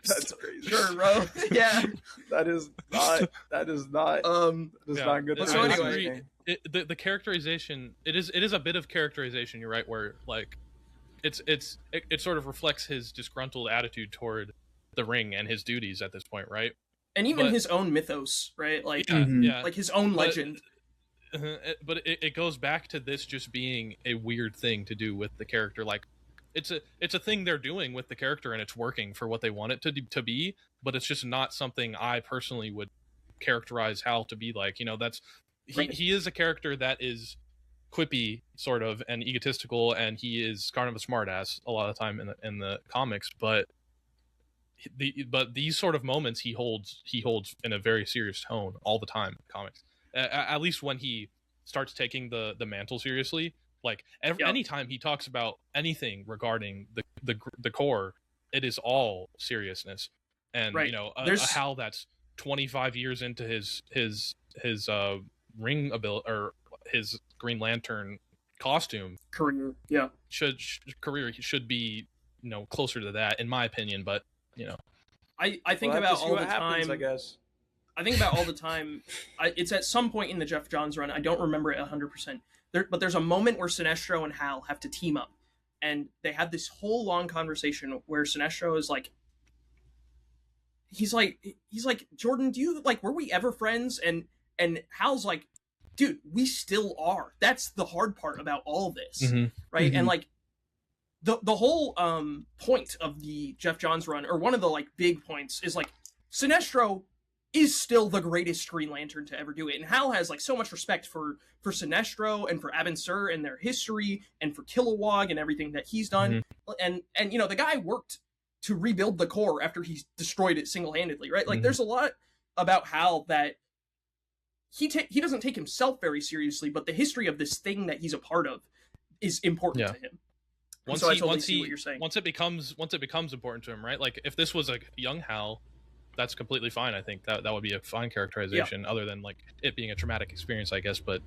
That's crazy. Sure, bro. Yeah. That is not good. So anyway, the characterization, it is a bit of characterization. You're right, where like it sort of reflects his disgruntled attitude toward the ring and his duties at this point, right? And even his own mythos, right? Like, like his own legend. But it goes back to this just being a weird thing to do with the character. Like, it's a thing they're doing with the character, and it's working for what they want it to be. But it's just not something I personally would characterize Hal to be like. That's he is a character that is quippy, sort of, and egotistical, and he is kind of a smartass a lot of the time in the comics. But these sort of moments he holds in a very serious tone all the time in comics. At least when he starts taking the mantle seriously. Like anytime he talks about anything regarding the core, it is all seriousness. And a Hal that's 25 years into his ring ability or his Green Lantern costume career, should be closer to that, in my opinion. But I think about all the happens, time. I guess. I think about all the time. It's at some point in the Jeff Johns run. I don't remember it 100%. But there's a moment where Sinestro and Hal have to team up, and they have this whole long conversation where Sinestro is like, he's like, Jordan, do you were we ever friends? And Hal's like, dude, we still are. That's the hard part about all this, right? And like the whole point of the Jeff Johns run, or one of the like big points, is like Sinestro is still the greatest Green Lantern to ever do it. And Hal has like so much respect for Sinestro and for Abin Sur and their history and for Kilowog and everything that he's done. And you know, the guy worked to rebuild the core after he destroyed it single-handedly, right? Like there's a lot about Hal that he doesn't take himself very seriously, but the history of this thing that he's a part of is important to him. Once it becomes important to him, right? Like if this was a young Hal, that's completely fine. I think that would be a fine characterization, other than like it being a traumatic experience, I guess. But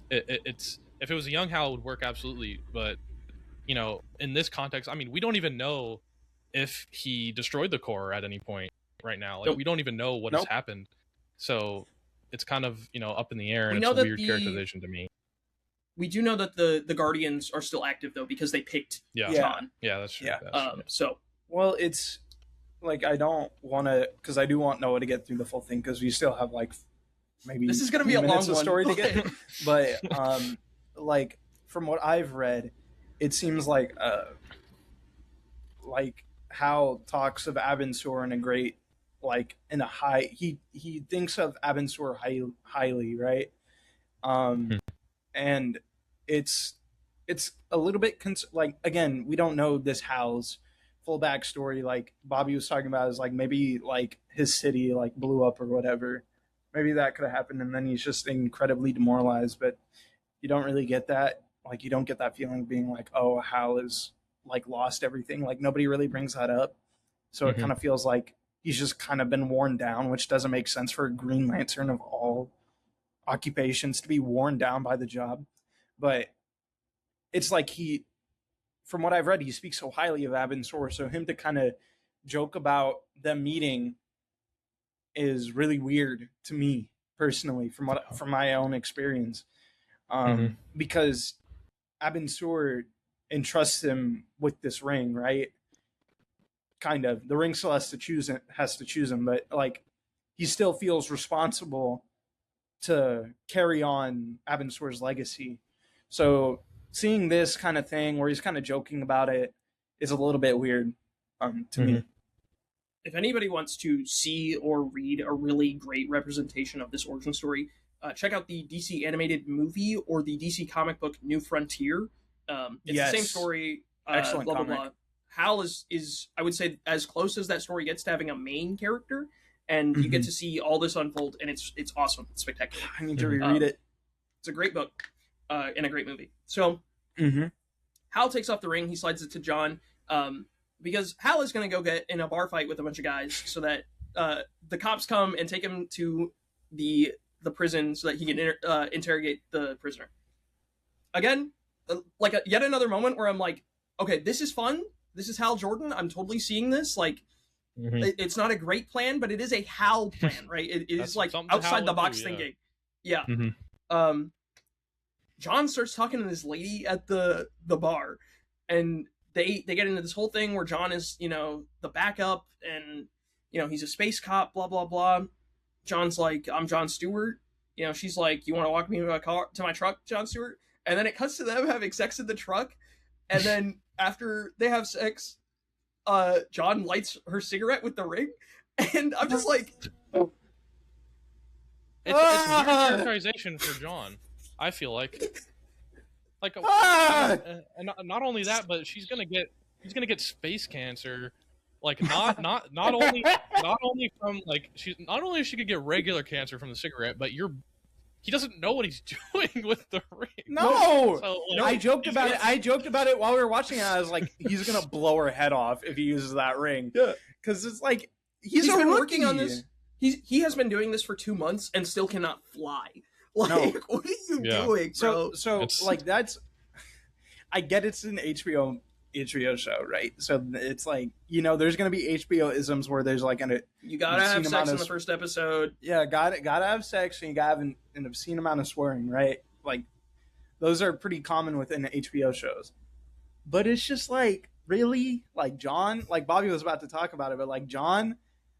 it's if it was a young Hal, it would work absolutely. But you know, in this context, I mean, we don't even know if he destroyed the core at any point right now. Like we don't even know what has happened. So it's kind of, you know, up in the air, and it's a weird characterization to me. We do know that the Guardians are still active though, because they picked John. Yeah, that's true. So well, it's like I don't want to, because I do want Noah to get through the full thing, because we still have like maybe this is going to be a long story to get. But like from what I've read, it seems like Hal talks of Abin Sur in a great, like in a high. He thinks of Abin Sur highly, right? And it's a little bit like, again, we don't know this Hal's full backstory. Like Bobby was talking about, is like maybe like his city like blew up or whatever. Maybe that could have happened, and then he's just incredibly demoralized. But you don't really get that. Like you don't get that feeling being like, oh, Hal is like lost everything. Like nobody really brings that up. So it kind of feels like he's just kind of been worn down, which doesn't make sense for a Green Lantern of all occupations to be worn down by the job. But it's like from what I've read, he speaks so highly of Abin Sur, so him to kind of joke about them meeting is really weird to me personally, from my own experience, because Abin Sur entrusts him with this ring, right? Kind of, the ring still has to choose him, but like he still feels responsible to carry on Abin Sur's legacy. So seeing this kind of thing where he's kind of joking about it is a little bit weird to me. If anybody wants to see or read a really great representation of this origin story, check out the DC animated movie or the DC comic book New Frontier. It's the same story. Excellent blah, comic. blah, blah. Hal is, I would say, as close as that story gets to having a main character, and you get to see all this unfold, and it's awesome. It's spectacular. I need to reread it. It's a great book and a great movie. So Hal takes off the ring. He slides it to John because Hal is going to go get in a bar fight with a bunch of guys so that the cops come and take him to the prison so that he can interrogate the prisoner. Again, like yet another moment where I'm like, okay, this is fun. This is Hal Jordan. I'm totally seeing this. Like, it's not a great plan, but it is a Hal plan, right? It is like outside the box thinking. Yeah. John starts talking to this lady at the bar, and they get into this whole thing where John is, you know, the backup, and you know, he's a space cop, blah blah blah. John's like, I'm John Stewart. You know, she's like, you want to walk me to my truck, John Stewart? And then it cuts to them having sex in the truck, and then after they have sex, John lights her cigarette with the ring, and I'm just like, it's a weird characterization for John. I feel like and not only that, but he's gonna get space cancer. Like not only from like not only is she could get regular cancer from the cigarette, but he doesn't know what he's doing with the ring. No, so, like, I joked about it. I joked about it while we were watching it. I was like, he's gonna blow her head off if he uses that ring. Yeah, because it's like he's been working on this. He has been doing this for 2 months and still cannot fly. Like, what are you doing, bro? So like that's. I get it's an HBO show, right? So it's like, you know, there's gonna be HBO isms where there's like you gotta have sex in the first episode. Yeah, gotta have sex, and you gotta have an obscene amount of swearing, right? Like those are pretty common within HBO shows. But it's just like, really, like John, like Bobby was about to talk about it, but like John,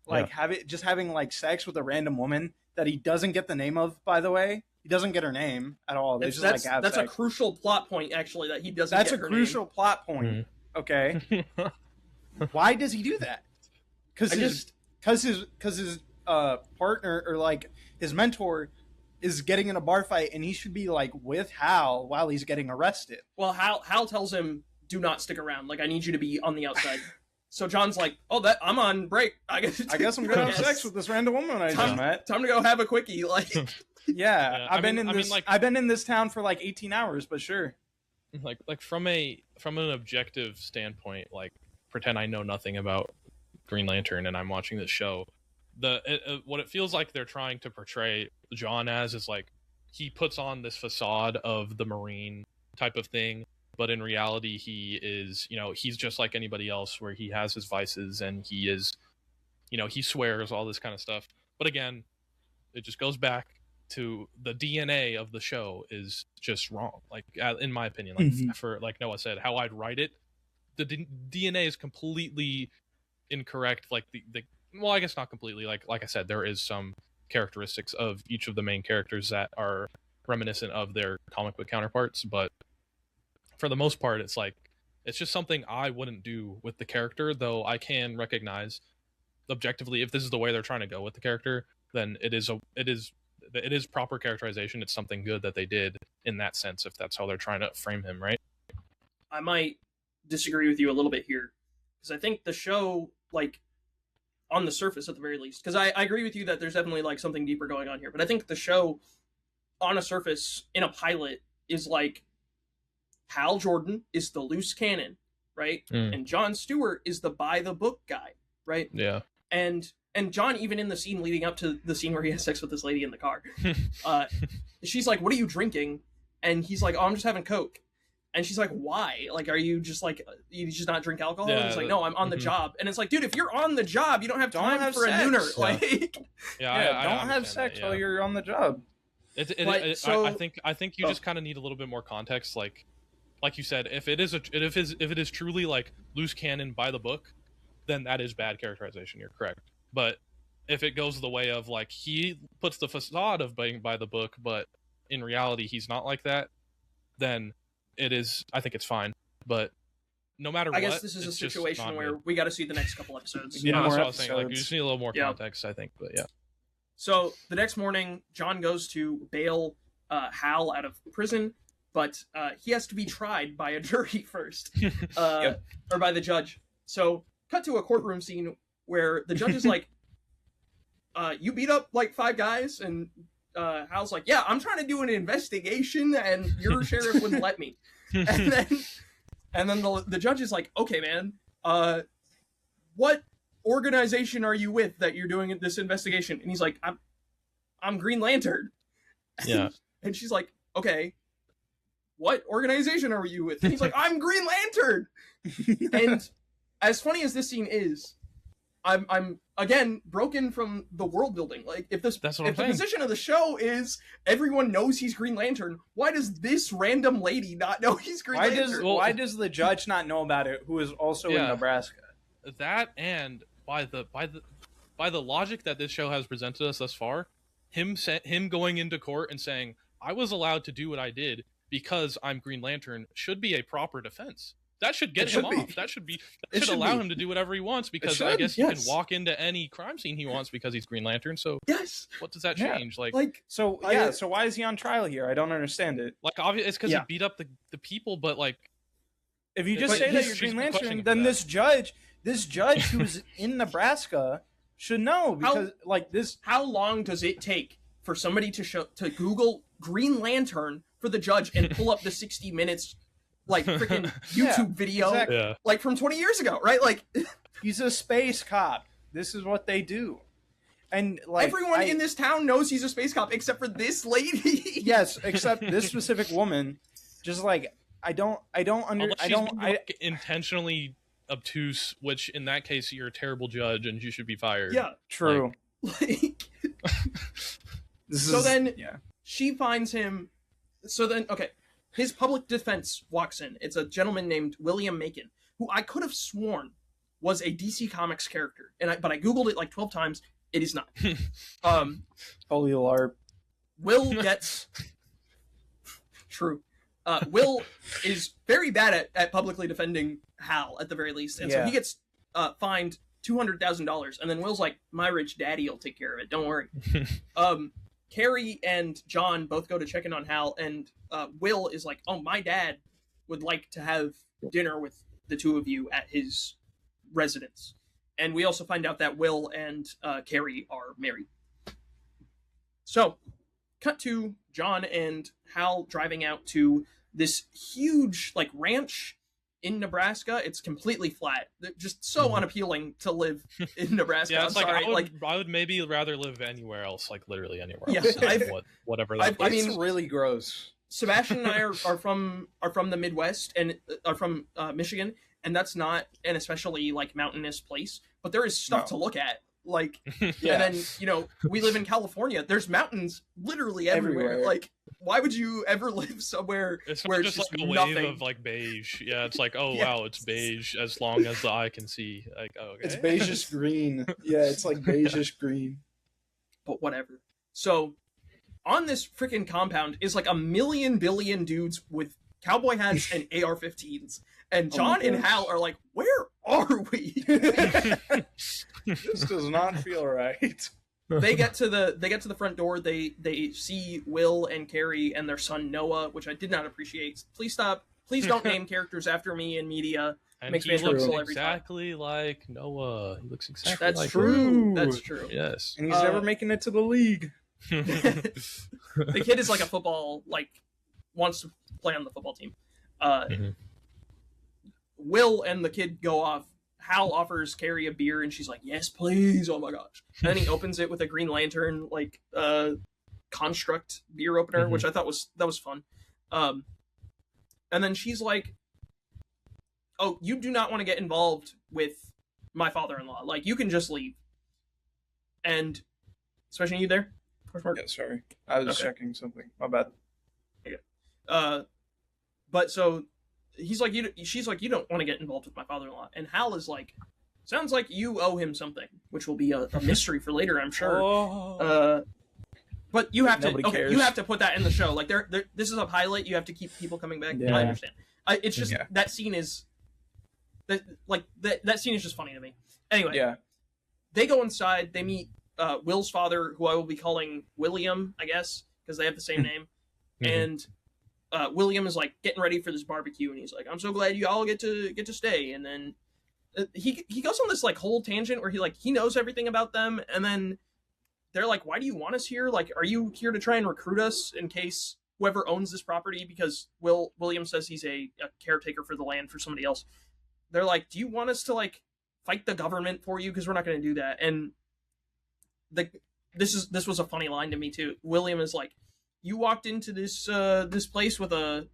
like having like sex with a random woman that he doesn't get the name of, by the way. He doesn't get her name at all. They just like have that's sex. A crucial plot point, actually, that he doesn't. That's get a her crucial name. plot point. Okay. Why does he do that? Because his partner or like his mentor is getting in a bar fight, and he should be like with Hal while he's getting arrested. Well, Hal tells him, "Do not stick around. Like, I need you to be on the outside." So John's like, "Oh, I'm on break. I guess I'm gonna have sex with this random woman I just met. Time to go have a quickie." Like, yeah, I've been in this town for like 18 hours, but sure. Like from an objective standpoint, like pretend I know nothing about Green Lantern and I'm watching this show. What it feels like they're trying to portray John as is like he puts on this facade of the Marine type of thing, but in reality he is, he's just like anybody else, where he has his vices and he is, he swears, all this kind of stuff. But again, it just goes back to the DNA of the show is just wrong. Like, in my opinion, like for like Noah said, how I'd write it, the DNA is completely incorrect. Like well, I guess not completely. Like I said, there is some characteristics of each of the main characters that are reminiscent of their comic book counterparts, but for the most part, it's just something I wouldn't do with the character, though I can recognize objectively if this is the way they're trying to go with the character, then it is proper characterization. It's something good that they did in that sense, if that's how they're trying to frame him, right? I might disagree with you a little bit here, because I think the show, like, on the surface at the very least, because I agree with you that there's definitely like something deeper going on here, but I think the show on a surface in a pilot is like Hal Jordan is the loose cannon, right? And Jon Stewart is the by the book guy, right? Yeah. And John, even in the scene leading up to the scene where he has sex with this lady in the car, she's like, "What are you drinking?" And he's like, "Oh, I'm just having Coke." And she's like, "Why? Like, are you just like, you just not drink alcohol?" Yeah, and he's like, "No, I'm on the job." And it's like, dude, if you're on the job, you don't have time for sex. A nooner. Yeah. Like, I don't have sex while you're on the job. I think you just kind of need a little bit more context. Like you said, if it is truly like loose cannon by the book, then that is bad characterization. You're correct. But if it goes the way of like he puts the facade of being by the book, but in reality he's not like that, then I think it's fine. But no matter what, I guess this is a situation where we got to see the next couple episodes. Yeah, that's what I was saying. Like, you just need a little more context, I think. But yeah. So the next morning, John goes to bail Hal out of prison, but he has to be tried by a jury first, or by the judge. So cut to a courtroom scene where the judge is like, "You beat up like 5 guys," and Hal's like, "Yeah, I'm trying to do an investigation, and your sheriff wouldn't let me." And then the judge is like, "Okay, man, what organization are you with that you're doing this investigation?" And he's like, I'm Green Lantern." Yeah. And she's like, "Okay, what organization are you with?" And he's like, "I'm Green Lantern." And as funny as this scene is, I'm again broken from the world building. Like, if the position of the show is everyone knows he's Green Lantern, why does this random lady not know he's Green Lantern? Why does the judge not know about it, who is also in Nebraska? That, and by the logic that this show has presented us thus far, him going into court and saying, "I was allowed to do what I did because I'm Green Lantern," should be a proper defense. That should get him off. That should allow him to do whatever he wants, because I guess he can walk into any crime scene he wants because he's Green Lantern. So what does that change? So why is he on trial here? I don't understand it. Like, obviously it's because he beat up the people, but like, if you just say that you're Green Lantern, then this judge who's in Nebraska should know, because How long does it take for somebody to Google Green Lantern for the judge and pull up the 60 minutes like freaking YouTube video like from 20 years ago, right? Like, he's a space cop. This is what they do. And like, everyone in this town knows he's a space cop except for this lady. Yes, except this specific woman. Just like, I don't intentionally obtuse, which in that case you're a terrible judge and you should be fired. Yeah, true. She finds him. So then, okay, his public defense walks in. It's a gentleman named William Macon, who I could have sworn was a DC Comics character, but I googled it like 12 times. It is not. Holy LARP. Will gets true. Will is very bad at publicly defending Hal, at the very least, and so he gets fined $200,000. And then Will's like, my rich daddy will take care of it. Don't worry. Carrie and John both go to check in on Hal, and Will is like, oh, my dad would like to have dinner with the two of you at his residence. And we also find out that Will and Carrie are married. So, cut to John and Hal driving out to this huge like ranch in Nebraska. It's completely flat. Just so unappealing to live in Nebraska. Yeah, I'm sorry. I would maybe rather live anywhere else, like literally anywhere Yeah, else. Whatever that I is. mean, It's really gross. Sebastian and I are from the Midwest and are from Michigan, and that's not an especially like mountainous place, but there is stuff to look at. Like, Yeah. and then, you know, we live in California. There's mountains literally everywhere. Like, why would you ever live somewhere It's where not it's just like a nothing? wave of like beige. Yeah, it's like, oh Yeah. wow, it's beige as long as the eye can see. Like, oh, okay. It's beigeish green. Yeah, it's like beigeish green. But whatever. So, on this freaking compound is like a million billion dudes with cowboy hats and AR-15s, and John and gosh. Hal are like, "Where are we?" This does not feel right. They get to the front door. They see Will and Carrie and their son Noah, which I did not appreciate. Please stop. Please don't name characters after me in media. And Makes he me looks uncomfortable every time. exactly like Noah. He looks exactly That's like true. Him. That's true. Yes. And he's never making it to the league. The kid is like a football, like wants to play on the football team. Will and the kid go off. Hal offers Carrie a beer, and she's like, "Yes, please." Oh my gosh! And then he opens it with a Green Lantern like construct beer opener, which I thought was fun. And then she's like, "Oh, you do not want to get involved with my father-in-law. Like, you can just leave." And especially you there. Yeah, sorry. I was checking something. My bad. Okay. But so he's like, she's like, you don't want to get involved with my father-in-law. And Hal is like, sounds like you owe him something, which will be a mystery for later, I'm sure. Oh. But you have to, Nobody okay, cares. you have to put that in the show. Like, this is a pilot. You have to keep people coming back. Yeah. I understand. It's just that scene is, that scene is just funny to me. Anyway, Yeah. they go inside. They meet Will's father, who I will be calling William, I guess, because they have the same name. And William is like getting ready for this barbecue, and he's like, "I'm so glad you all get to stay." And then he goes on this like whole tangent where he knows everything about them, and then they're like, "Why do you want us here? Like, are you here to try and recruit us in case whoever owns this property?" Because William says he's a caretaker for the land for somebody else. They're like, "Do you want us to like fight the government for you? Because we're not going to do that." And this was a funny line to me too. William is like, "You walked into this place with a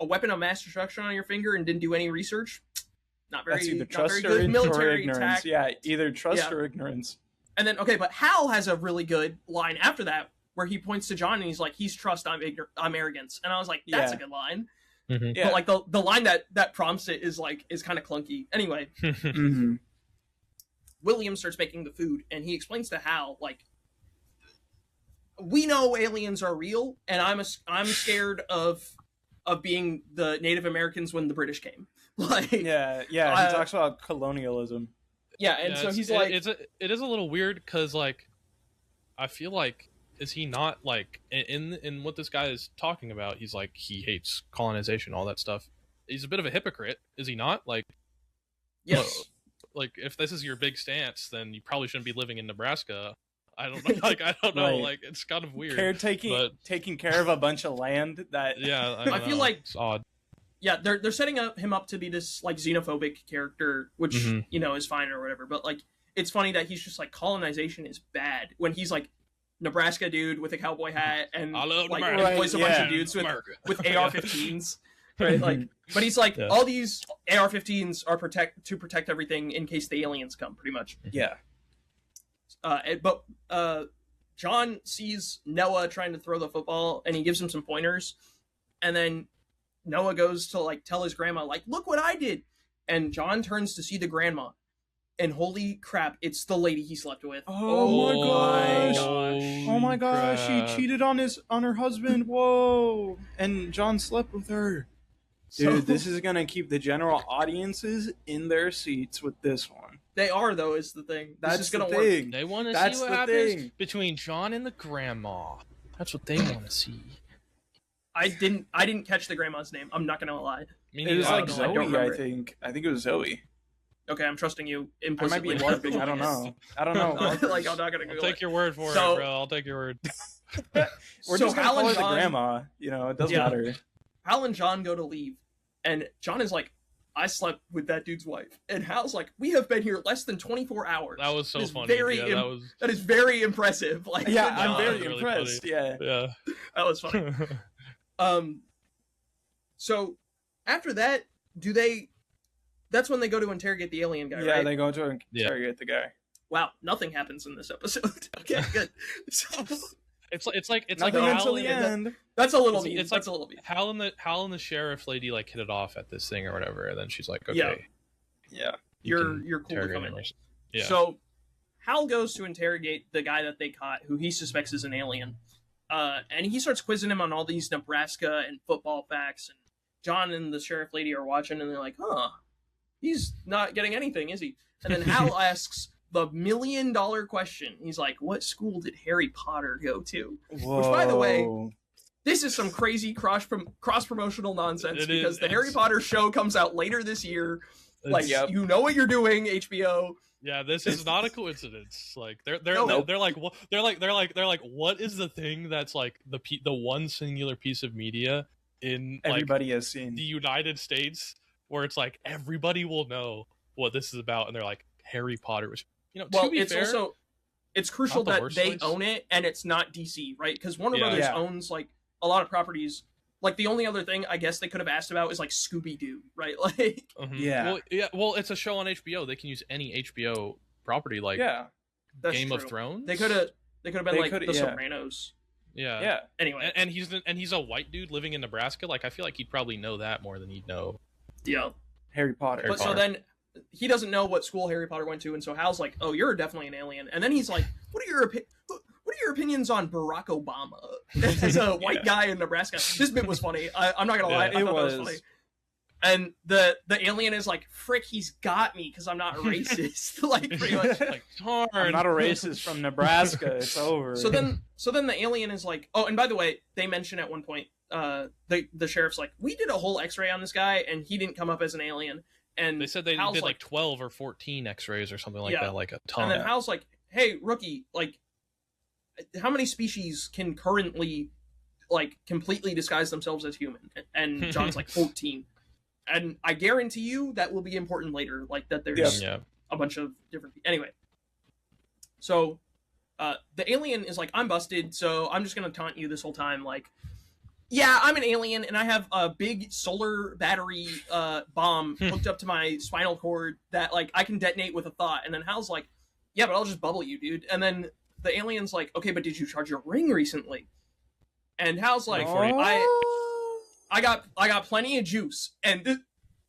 weapon of mass destruction on your finger and didn't do any research. Not very, That's either not trust very good or military ignorance. attack." Yeah, either trust or ignorance. And then okay, but Hal has a really good line after that where he points to John and he's like, "He's trust, I'm arrogance." And I was like, that's a good line. Yeah. But like the line that prompts it is kind of clunky. Anyway, William starts making the food and he explains to Hal like, we know aliens are real, and I'm scared of being the Native Americans when the British came. Like, yeah. He talks about colonialism. Yeah, and so he's like, it is a little weird because like, I feel like, is he not like in what this guy is talking about? He's like, he hates colonization, all that stuff. He's a bit of a hypocrite, is he not? Like, yes. Like if this is your big stance, then you probably shouldn't be living in Nebraska. I don't know. Like, I don't know. Right. Like, it's kind of weird. Taking care of a bunch of land that. Yeah, I feel like it's odd. Yeah, they're setting him up to be this like xenophobic character, which you know is fine or whatever. But like, it's funny that he's just like, colonization is bad when he's like Nebraska dude with a cowboy hat and I love like Nebraska. employs a bunch of dudes with AR-15s. Right, like, but he's like, all these AR-15s are to protect everything in case the aliens come, pretty much. Yeah. But John sees Noah trying to throw the football, and he gives him some pointers, and then Noah goes to like tell his grandma, like, "Look what I did," and John turns to see the grandma, and holy crap, it's the lady he slept with. Oh my gosh, he cheated on her husband. Whoa. And John slept with her. Dude, this is gonna keep the general audiences in their seats with this one. They are, though, is the thing. That's this is gonna the work. thing. They want to That's see what the happens thing. between John and the grandma. That's what they want to see. I didn't catch the grandma's name. I'm not gonna lie. It was I like don't know, I don't Zoe, remember I it. think. I think it was Zoe. Okay, I'm trusting you I might implicitly. be LARPing. I don't know. I don't know. Like, I'm not gonna I'll Google take it. your word for So- it, bro. I'll take your word. We're So just gonna Hal call and her the John- grandma. You know, it doesn't Yeah. matter. Hal and John go to leave, and John is like, I slept with that dude's wife. And Hal's like, we have been here less than 24 hours. That was so It is funny. very Yeah, that was. That is very impressive. Like, Yeah, good I'm job. very really impressed. funny. Yeah. Yeah. That was funny. So after that, that's when they go to interrogate the alien guy, Yeah, right? they go to interrogate the guy. Wow, nothing happens in this episode. Okay, good. So It's like Nothing Hal until the and- end. that's a little It's- mean. it's That's like- a little mean. Hal and the sheriff lady like hit it off at this thing or whatever, and then she's like, okay, Yeah. Yeah. You're can cool to interrogate come him in. or something. Yeah. So Hal goes to interrogate the guy that they caught, who he suspects is an alien. And he starts quizzing him on all these Nebraska and football facts. And John and the sheriff lady are watching, and they're like, huh, he's not getting anything, is he? And then Hal asks the $1 million question. He's like, what school did Harry Potter go to? Whoa. by the way, This is some crazy cross-promotional nonsense, It because is. the Harry Potter show comes out later this year. Like, Yep. you know what you're doing, HBO. Yeah, this is not a coincidence. Like they're No. they're like they're like what is the thing that's like the one singular piece of media in like everybody has seen. the United States where it's like everybody will know what this is about, and they're like Harry Potter, which Well, to be it's fair, also it's crucial not the that worst they choice. own it and it's not DC, right? Because Warner Yeah. Brothers Yeah. owns like a lot of properties. Like the only other thing I guess they could have asked about is like Scooby Doo, right? Like, Yeah. Well, it's a show on HBO. They can use any HBO property, like Yeah. that's Game true. of Thrones. They could have been They like coulda- The yeah. Sopranos. Yeah. Yeah. Anyway, And he's a white dude living in Nebraska. Like I feel like he'd probably know that more than he'd know. yeah. Harry Potter. Harry But so Potter. then he doesn't know what school Harry Potter went to, and so Hal's like, "Oh, you're definitely an alien." And then he's like, "What are your opinions on Barack Obama as a white guy in Nebraska?" This bit was funny. I'm not gonna lie, Yeah. I It thought that was was. funny. And the alien is like, "Frick, he's got me because I'm not racist." Like pretty much. Like darn. I'm not a racist from Nebraska. It's over. So then the alien is like, oh, and by the way, they mention at one point, the sheriff's like, we did a whole X-ray on this guy, and he didn't come up as an alien. And They said they Hal's did like 12 or 14 X-rays or something like Yeah. that, like a ton. and then Hal's like, hey, rookie, like, how many species can currently like completely disguise themselves as human? And John's like 14. And I guarantee you that will be important later. Like that there's yeah. a bunch of different. Anyway, so the alien is like, I'm busted, so I'm just gonna taunt you this whole time. Like, yeah, I'm an alien, and I have a big solar battery bomb hooked up to my spinal cord that like I can detonate with a thought. And then Hal's like, yeah, but I'll just bubble you, dude. And then the alien's like, okay, but did you charge your ring recently? And Hal's like, I got plenty of juice, and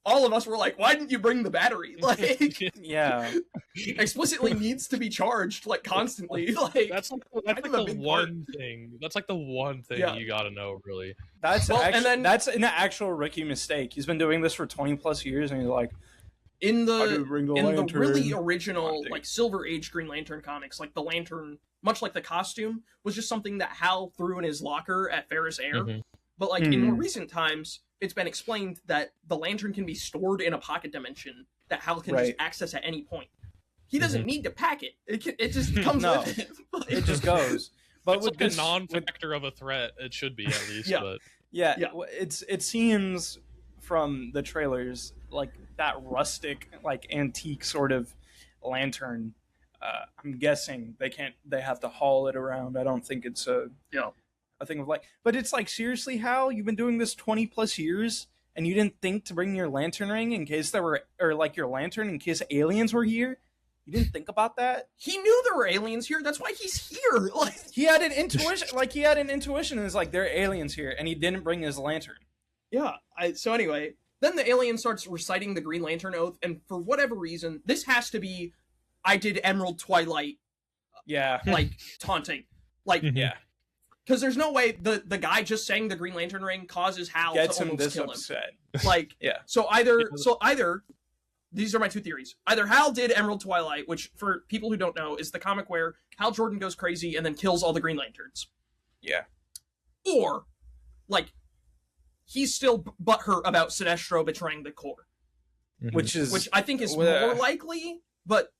all of us were like, why didn't you bring the battery? Like, yeah. explicitly needs to be charged like constantly. Like, That's like kind of a the big one thing. That's like the one thing Yeah. you gotta know, really. That's Well, and actually, then- that's an actual rookie mistake. He's been doing this for 20 plus years, and he's like, in I didn't bring the the lantern. really original Dude. like Silver Age Green Lantern comics, like the lantern, much like the costume, was just something that Hal threw in his locker at Ferris Air. Mhm. But like in more Mhm. recent times, it's been explained that the lantern can be stored in a pocket dimension that Hal can just Right. access at any point. He doesn't need to pack it. It just comes No. with him. it just goes. But It's with like this, a non-factor of a threat. It should be at least. Yeah. But yeah, Yeah. it seems from the trailers like that rustic, like antique sort of lantern. I'm guessing they have to haul it around. I don't think it's a thing of like, but it's like, seriously, Hal, you've been doing this 20 plus years and you didn't think to bring your lantern ring in case there were, or like your lantern in case aliens were here? You didn't think about that? He knew there were aliens here. That's why he's here. Like, He had an intuition, and it's like, there are aliens here, and he didn't bring his lantern. yeah. So anyway, then the alien starts reciting the Green Lantern Oath, and for whatever reason, this has to be, I did Emerald Twilight, Yeah. like, taunting. Like, Yeah. because there's no way the guy just saying the Green Lantern ring causes Hal Gets to him almost this kill him. upset. Like, Yeah. so either these are my two theories. Either Hal did Emerald Twilight, which for people who don't know is the comic where Hal Jordan goes crazy and then kills all the Green Lanterns. Yeah. Or, like, he's still butthurt about Sinestro betraying the Corps. Mhm. Which I think is more likely, but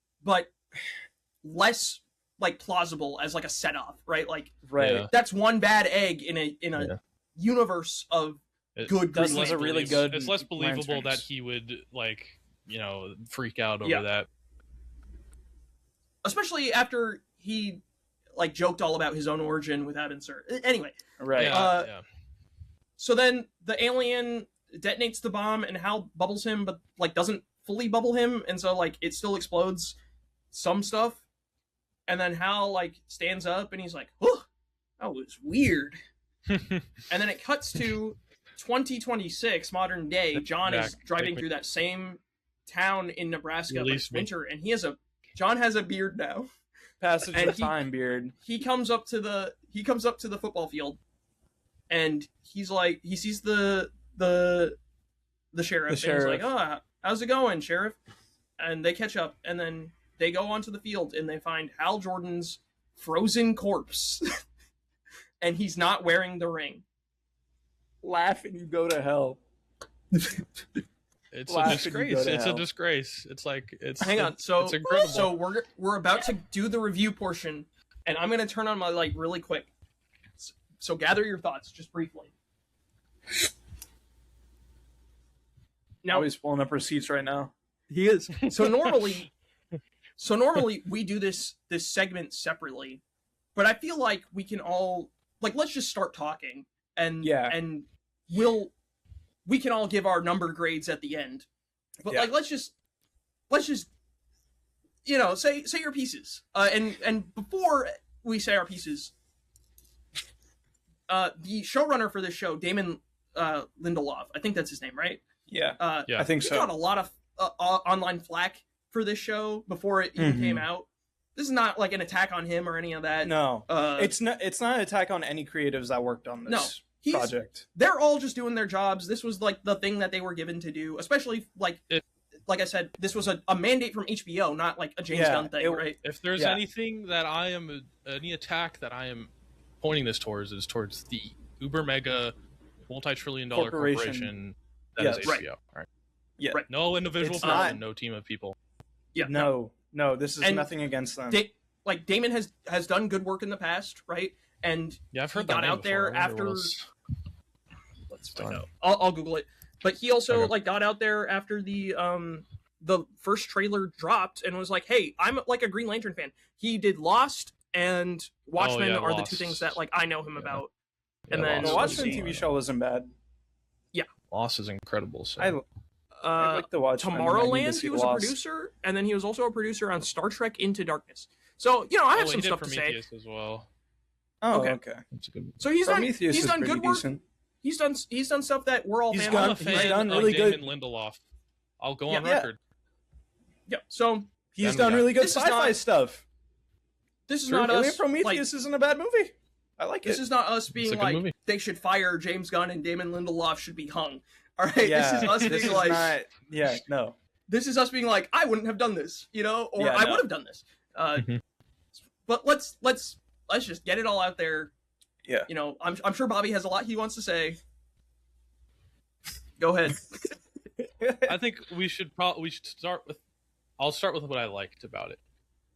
less like plausible as like a set off, right? Like Yeah. that's one bad egg in a universe of good. That's Green a really Lanterns. good. It's less believable Lanterns. that he would like freak out over that. Especially after he like joked all about his own origin without insert. Anyway, Right. Yeah. so then the alien detonates the bomb and Hal bubbles him, but like doesn't fully bubble him, and so like it still explodes some stuff. And then Hal like stands up and he's like, "Oh, that was weird." And then it cuts to 2026, modern day. John is driving through that same town in Nebraska, but it's winter, and John has a beard now. Passage of time beard. He comes up to the football field, and he's like, he sees the sheriff, and he's like, "Oh, how's it going, Sheriff?" And they catch up, and then they go onto the field, and they find Hal Jordan's frozen corpse, and he's not wearing the ring. Laugh and you go to hell. It's a disgrace. It's a disgrace. It's like Hang on. So it's incredible. So we're about to do the review portion, and I'm gonna turn on my light really quick. So gather your thoughts just briefly. Now he's pulling up receipts right now. He is. So normally we do this segment separately, but I feel like we can all let's just start talking and we can all give our number grades at the end. But let's just say your pieces. And before we say our pieces, the showrunner for this show, Damon Lindelof, I think that's his name, right? Yeah. I think so. He got a lot of online flack for this show before it even came out. This is not like an attack on him or any of that. No, it's not an attack on any creatives that worked on this project. They're all just doing their jobs. This was like the thing that they were given to do, especially like I said, this was a mandate from HBO, not like a James Gunn thing, right? If there's anything that any attack that I am pointing this towards is towards the uber mega multi-trillion-dollar corporation that is HBO. Right. All right. Yeah. Right. No individual person, no team of people. Yeah. No, this is nothing against them. Damon has done good work in the past, right? And I've heard got out there after. Let's find out. I'll Google it. But he also got out there after the first trailer dropped and was like, "Hey, I'm like a Green Lantern fan." He did Lost and Watchmen are Lost. the two things that I know him about. And then the Watchmen TV show wasn't bad. Yeah, Lost is incredible. So. I like the Watchmen. Tomorrowland, he was a producer, and then he was also a producer on Star Trek Into Darkness. So I have some stuff to say as well. Oh, okay. That's a good. So he's done good work. Decent. He's done stuff that we're all He's fans of. He's done really good. Damon Lindelof. I'll go on record. Yeah. So he's done really good sci-fi stuff. This is not us. Prometheus isn't a bad movie. I like it. This is not us being like movie. They should fire James Gunn and Damon Lindelof should be hung. All right. Yeah, this is us being like. No. This is us being like, I wouldn't have done this, or I would have done this. But let's just get it all out there. Yeah. I'm sure Bobby has a lot he wants to say. Go ahead. I think we should start with. I'll start with what I liked about it.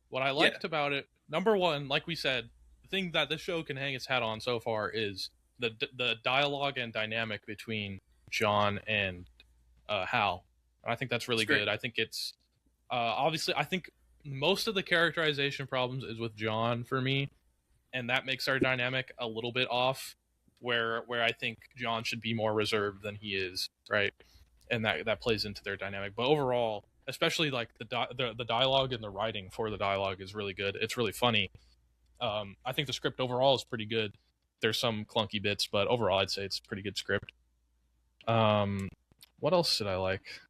What I liked about it, number one, like we said, the thing that this show can hang its hat on so far is the dialogue and dynamic between John and Hal. I think that's really good. I think it's obviously. I think most of the characterization problems is with John for me, and that makes our dynamic a little bit off. Where I think John should be more reserved than he is, right? And that plays into their dynamic. But overall, especially like the dialogue and the writing for the dialogue is really good. It's really funny. I think the script overall is pretty good. There's some clunky bits, but overall, I'd say it's a pretty good script. What else did I like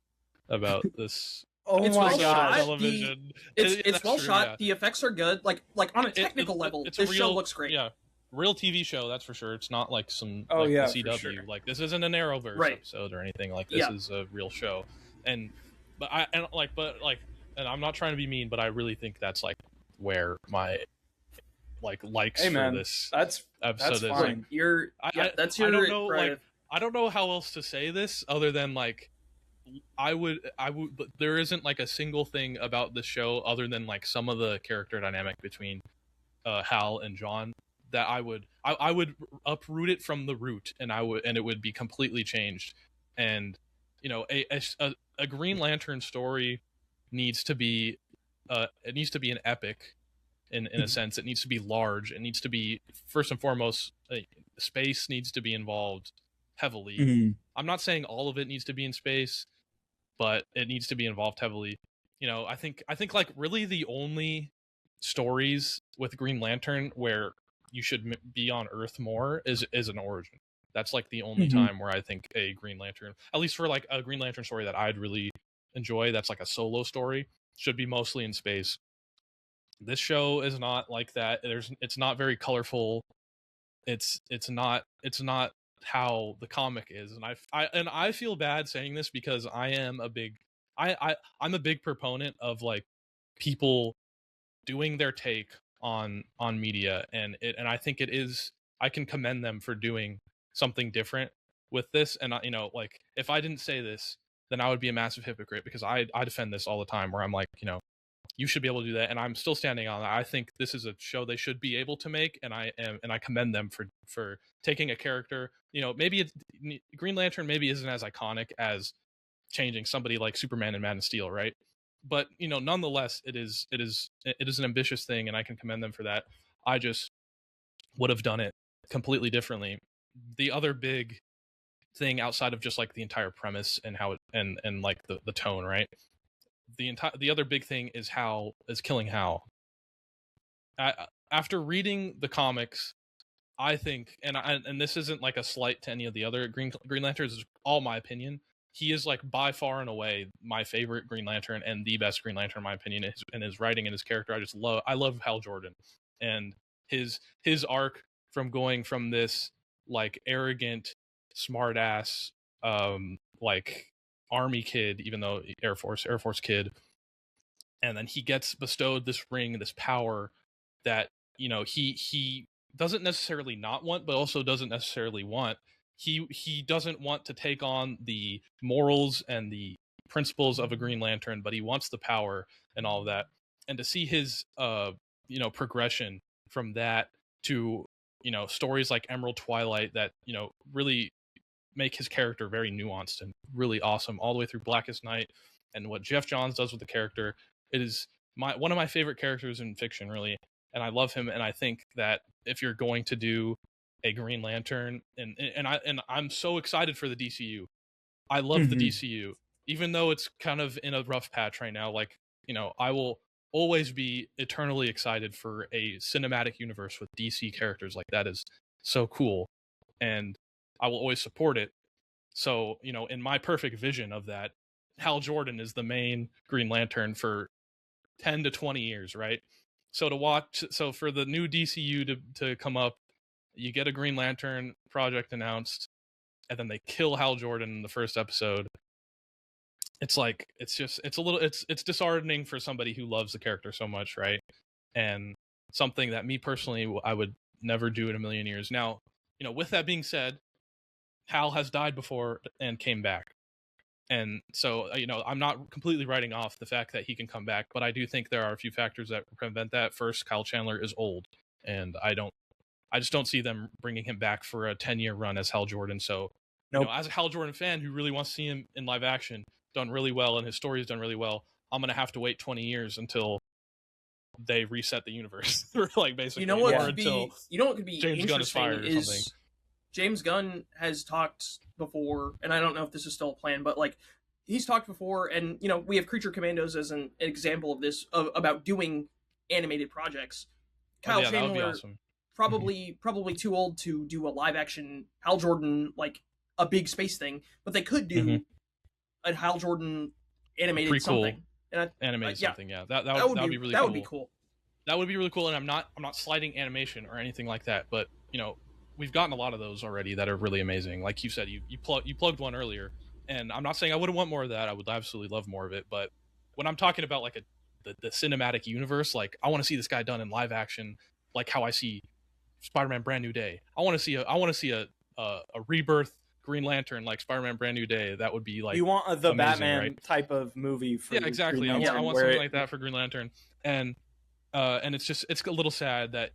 about this? It's my well God. shot. Television. It's well shot. Yeah. The effects are good. Like on a technical level, this show looks great. Yeah, real TV show, that's for sure. It's not like some the CW. Sure. Like this isn't an Arrowverse episode or anything. Like this is a real show, and but and I'm not trying to be mean, but I really think that's like where my likes Hey for man, this that's episode is. fine. Like, You're that's your I don't know prerogative. I don't know how else to say this other than like I would but there isn't like a single thing about this show other than like some of the character dynamic between Hal and John that I would uproot it from the root, and it would be completely changed. And you know, a Green Lantern story needs to be it needs to be an epic in a sense. It needs to be large. It needs to be, first and foremost, space needs to be involved heavily. Mm-hmm. I'm not saying all of it needs to be in space, but it needs to be involved heavily. You know, I think like really the only stories with Green Lantern where you should be on Earth more is an origin. That's like the only time where I think a Green Lantern, at least for like a Green Lantern story that I'd really enjoy, that's like a solo story, should be mostly in space. This show is not like that. It's not very colorful. It's not how the comic is, and I feel bad saying this because I'm a big proponent of like people doing their take on media, and I think it is, I can commend them for doing something different with this. And you know, like if I didn't say this, then I would be a massive hypocrite, because I defend this all the time, where I'm like, you know, you should be able to do that, and I'm still standing on that. I think this is a show they should be able to make, and I commend them for taking a character. You know, maybe Green Lantern maybe isn't as iconic as changing somebody like Superman and Man of Steel, right? But you know, nonetheless, it is an ambitious thing, and I can commend them for that. I just would have done it completely differently. The other big thing outside of just like the entire premise and how it and like the tone, right? The other big thing is killing Hal. After reading the comics, I think, and this isn't like a slight to any of the other Green Lanterns, it's all my opinion. He is like by far and away my favorite Green Lantern and the best Green Lantern in my opinion. In his writing and his character, I love Hal Jordan, and his arc from going from this like arrogant, smart ass, like army kid, even though Air Force kid, and then he gets bestowed this ring, this power that, you know, he doesn't necessarily not want, but also doesn't necessarily want. He doesn't want to take on the morals and the principles of a Green Lantern, but he wants the power and all of that. And to see his you know, progression from that to, you know, stories like Emerald Twilight that, you know, really make his character very nuanced and really awesome, all the way through Blackest Night, and what Jeff Johns does with the character. It is one of my favorite characters in fiction, really, and I love him. And I think that if you're going to do a Green Lantern, and I'm so excited for the DCU. I love the DCU, even though it's kind of in a rough patch right now. Like, you know, I will always be eternally excited for a cinematic universe with DC characters. Like, that is so cool, and I will always support it. So, you know, in my perfect vision of that, Hal Jordan is the main Green Lantern for 10 to 20 years, right? So for the new DCU to come up, you get a Green Lantern project announced, and then they kill Hal Jordan in the first episode. It's like, it's disheartening for somebody who loves the character so much, right? And something that me personally, I would never do in a million years. Now, you know, with that being said, Hal has died before and came back. And so, you know, I'm not completely writing off the fact that he can come back, but I do think there are a few factors that prevent that. First, Kyle Chandler is old, and I just don't see them bringing him back for a 10-year run as Hal Jordan. So, you know, as a Hal Jordan fan who really wants to see him in live action, done really well, and his story is done really well, I'm going to have to wait 20 years until they reset the universe. Like, basically, you know what could be James Gunn is interesting fired or something. James Gunn has talked before, and I don't know if this is still a plan, but like, he's talked before, and you know, we have Creature Commandos as an example of this, about doing animated projects. Kyle That would be Chandler, awesome. probably too old to do a live action Hal Jordan, like a big space thing, but they could do a Hal Jordan animated something. And something, yeah. That would be really cool. That would be cool. That would be really cool, and I'm not slighting animation or anything like that, but you know, we've gotten a lot of those already that are really amazing. Like you said, you plugged one earlier, And I'm not saying I wouldn't want more of that. I would absolutely love more of it. But when I'm talking about like the cinematic universe, like I want to see this guy done in live action, like how I see Spider-Man Brand New Day. I want to see a rebirth Green Lantern like Spider-Man Brand New Day. That would be like You want the amazing, Batman right? type of movie for Yeah, exactly. Green Lantern, I want something like that for Green Lantern, and it's a little sad that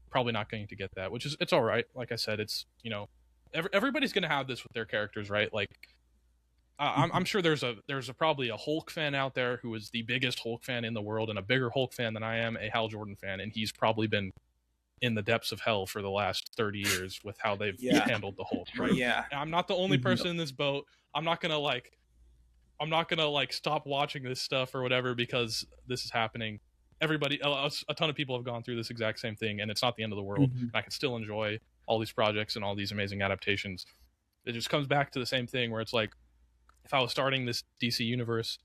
probably not going to get that, which is it's all right. Like I said, it's everybody's going to have this with their characters, right? Like I'm sure there's probably a Hulk fan out there who is the biggest Hulk fan in the world and a bigger Hulk fan than I am, a Hal Jordan fan, and he's probably been in the depths of hell for the last 30 years with how they've handled the Hulk, right? Yeah. And I'm not the only person in this boat. I'm not gonna stop watching this stuff or whatever because this is happening. Everybody, a ton of people have gone through this exact same thing, and it's not the end of the world. And I can still enjoy all these projects and all these amazing adaptations. It just comes back to the same thing where it's like, if I was starting this DC universe,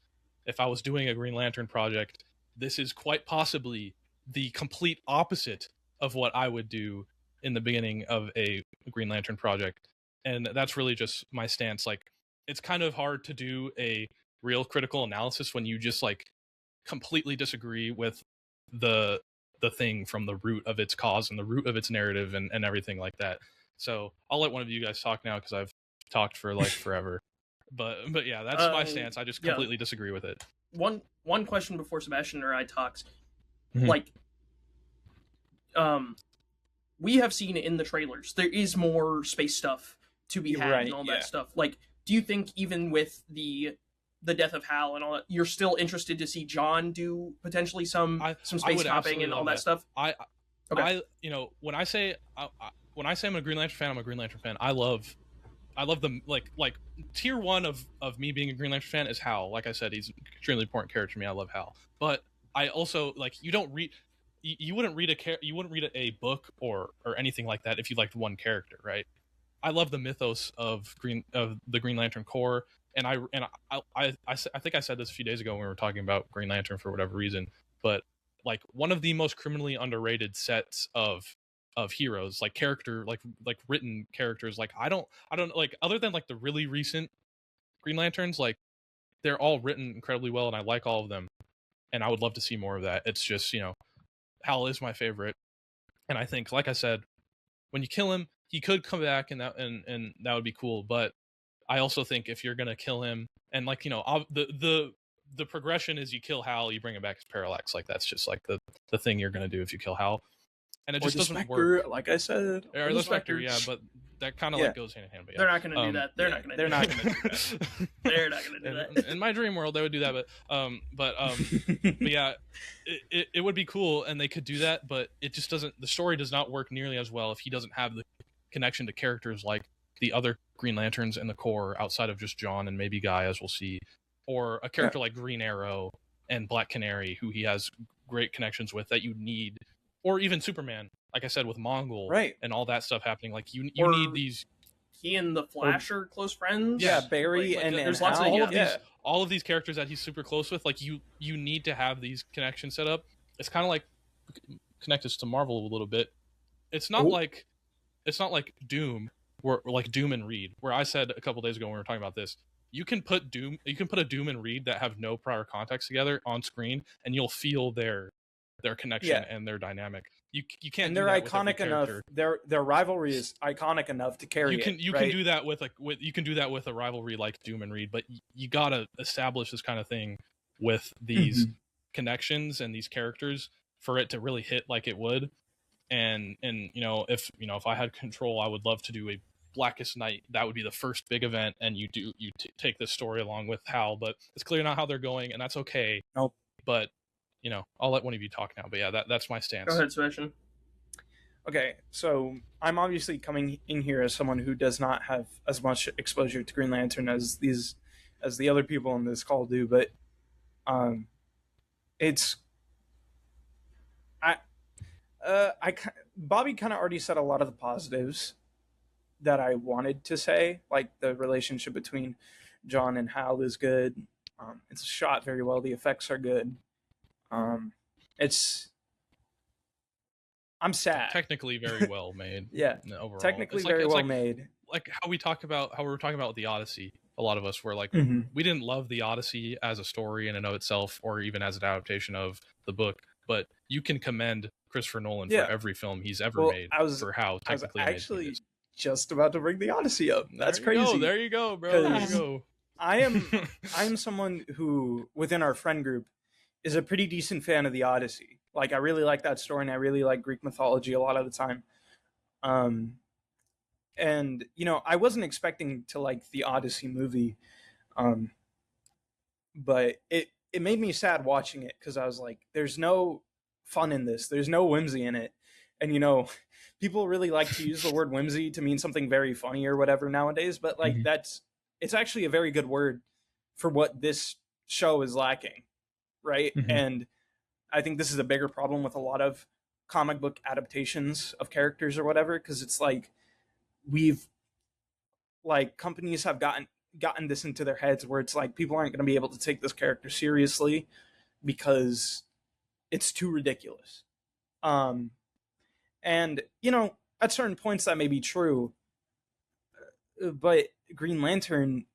if I was doing a Green Lantern project, this is quite possibly the complete opposite of what I would do in the beginning of a Green Lantern project. And that's really just my stance. Like, it's kind of hard to do a real critical analysis when you just like completely disagree with the thing from the root of its cause and the root of its narrative and everything like that. So I'll let one of you guys talk now because I've talked for like forever. But yeah, that's my stance. I just completely disagree with it. One question before Sebastian or I talks. Mhm. Like, we have seen in the trailers there is more space stuff to be had and all that stuff. Like, do you think even with the death of Hal and all that, you're still interested to see John do potentially some space hopping and all that stuff? When I say I'm a Green Lantern fan, I'm a Green Lantern fan. I love them. Like tier one of me being a Green Lantern fan is Hal. Like I said, he's an extremely important character to me. I love Hal, but I also like you wouldn't read a book or anything like that if you liked one character, right? I love the mythos of the Green Lantern Corps, and I think I said this a few days ago when we were talking about Green Lantern for whatever reason, but like one of the most criminally underrated sets of heroes, like character, like written characters. Like I don't like, other than like the really recent Green Lanterns, like they're all written incredibly well, and I like all of them, and I would love to see more of that. It's just Hal is my favorite, and I think, like I said, when you kill him, he could come back, and that would be cool. But I also think if you're gonna kill him, and like the progression is you kill Hal, you bring him back as Parallax. Like that's just like the thing you're gonna do if you kill Hal, and it just doesn't work. Like I said, or the Spectre, yeah, but that kind of like goes hand in hand. But yeah. They're not going to do that. They're not going to do that. They're not going to do that. In my dream world, they would do that, but yeah, it would be cool, and they could do that, but it just doesn't. The story does not work nearly as well if he doesn't have the connection to characters like the other Green Lanterns and the Corps outside of just John and maybe Guy, as we'll see, or a character like Green Arrow and Black Canary, who he has great connections with that you need, or even Superman. Like I said, with Mongol and all that stuff happening, like you need these. He and the Flash are close friends. Yeah, Barry and there's lots of all of these characters that he's super close with. Like you need to have these connections set up. It's kind of like connect us to Marvel a little bit. It's not like Doom, where like Doom and Reed, where I said a couple days ago when we were talking about this. You can put a Doom and Reed that have no prior context together on screen, and you'll feel their connection and their dynamic. You can't. And they're iconic enough. Their rivalry is iconic enough to carry. You can do that with a rivalry like Doom and Reed, but you gotta establish this kind of thing with these connections and these characters for it to really hit like it would. And if I had control, I would love to do a Blackest Night. That would be the first big event, and you take this story along with Hal, but it's clearly not how they're going, and that's okay. Nope. But I'll let one of you talk now. But yeah, that's my stance. Go ahead, Sebastian. Okay, so I'm obviously coming in here as someone who does not have as much exposure to Green Lantern as the other people on this call do, but Bobby kind of already said a lot of the positives that I wanted to say, like the relationship between John and Hal is good. It's shot very well. The effects are good. I'm sad. Technically very well made. Yeah. Overall. Technically very well made. Like how we were talking about with the Odyssey. a lot of us were like, Mm-hmm. we didn't love the Odyssey as a story in and of itself, or even as an adaptation of the book, but you can commend Christopher Nolan for Yeah. every film he's ever Well, made I was for how technically amazing it actually is. just about to bring the Odyssey up. That's crazy. There you go, bro. There you 'Cause go. I am someone who, within our friend group, is a pretty decent fan of the Odyssey. Like, I really like that story, and I really like Greek mythology a lot of the time. And you know, I wasn't expecting to like the Odyssey movie, but it made me sad watching it because I was like, there's no fun in this. There's no whimsy in it. And you know, people really like to use the word whimsy to mean something very funny or whatever nowadays, but like it's actually a very good word for what this show is lacking, right? And I think this is a bigger problem with a lot of comic book adaptations of characters or whatever, because it's like companies have gotten this into their heads where it's like people aren't going to be able to take this character seriously because it's too ridiculous. And you know, at certain points that may be true, but Green Lantern,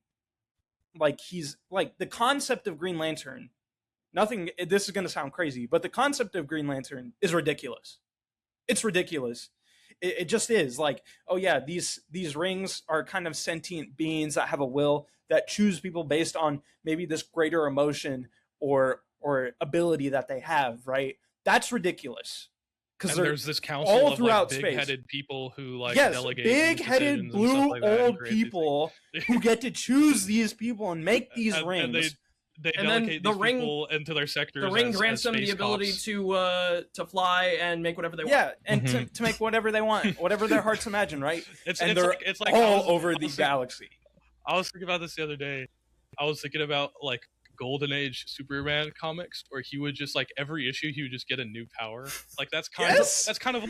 like, he's like, the concept of Green Lantern, this is going to sound crazy, but the concept of Green Lantern is ridiculous. It's ridiculous. It just is. Like, oh yeah, these rings are kind of sentient beings that have a will, that choose people based on maybe this greater emotion or ability that they have, right? That's ridiculous. Because there's this council all of throughout like big-headed people who like delegate big-headed blue old people who get to choose these people and make these rings. And they delegate these people into their sectors. The ring grants them the ability to fly and make whatever they want. Yeah, and to make whatever they want, whatever their hearts imagine, right? It's like all over the galaxy. I was thinking about this the other day. I was thinking about like Golden Age Superman comics, where he would just like every issue he would just get a new power. Like that's kind of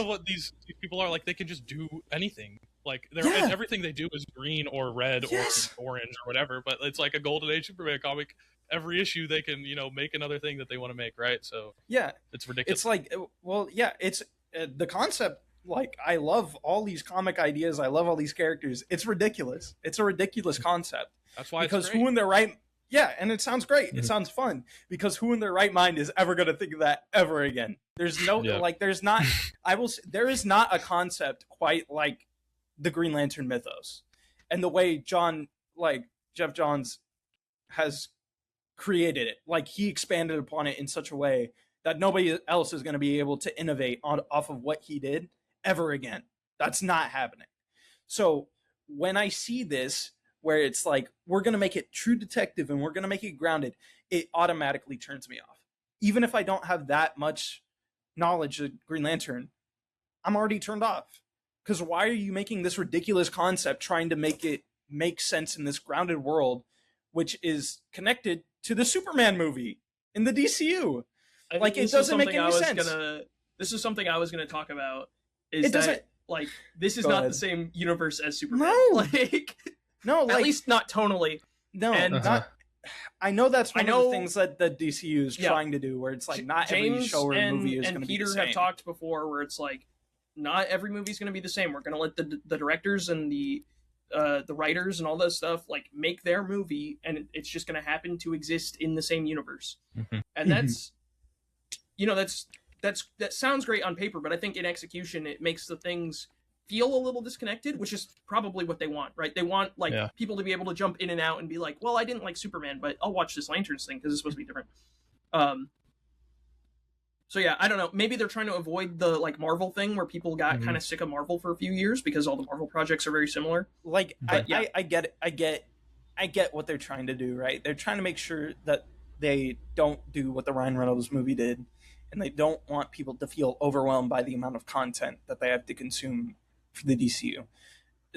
what these people are. Like they can just do anything. Like everything they do is green or red or orange or whatever. But it's like a Golden Age Superman comic. Every issue they can make another thing that they want to make, right? So yeah, it's ridiculous. It's like, well, yeah, it's the concept. Like, I love all these comic ideas. I love all these characters. It's ridiculous. It's a ridiculous concept. That's why because it's great. Who in their right. Yeah, and it sounds great. It sounds fun, because who in their right mind is ever going to think of that ever again? There's no there's not. There is not a concept quite like the Green Lantern mythos, and the way Jeff Johns has created it. Like, he expanded upon it in such a way that nobody else is going to be able to innovate off of what he did ever again. That's not happening. So when I see this, where it's like, we're going to make it true detective and we're going to make it grounded, it automatically turns me off. Even if I don't have that much knowledge of Green Lantern, I'm already turned off. Because why are you making this ridiculous concept trying to make it make sense in this grounded world, which is connected to the Superman movie in the DCU? Like, it doesn't make any sense. This is something I was going to talk about. This is not the same universe as Superman. No. Like... No, at least not tonally. No, and I know that's one of the things that the DCU is trying to do, where it's like not every show or movie is going to be the same. Peter have talked before, where it's like, not every movie is going to be the same. We're going to let the directors and the writers and all that stuff like make their movie, and it's just going to happen to exist in the same universe. And that's that sounds great on paper, but I think in execution it makes the things feel a little disconnected, which is probably what they want, right? They want people to be able to jump in and out and be like, well, I didn't like Superman, but I'll watch this Lanterns thing because it's supposed to be different. So yeah, I don't know. Maybe they're trying to avoid the like Marvel thing where people got kind of sick of Marvel for a few years because all the Marvel projects are very similar. Like, I get it. I get what they're trying to do, right? They're trying to make sure that they don't do what the Ryan Reynolds movie did, and they don't want people to feel overwhelmed by the amount of content that they have to consume for the DCU.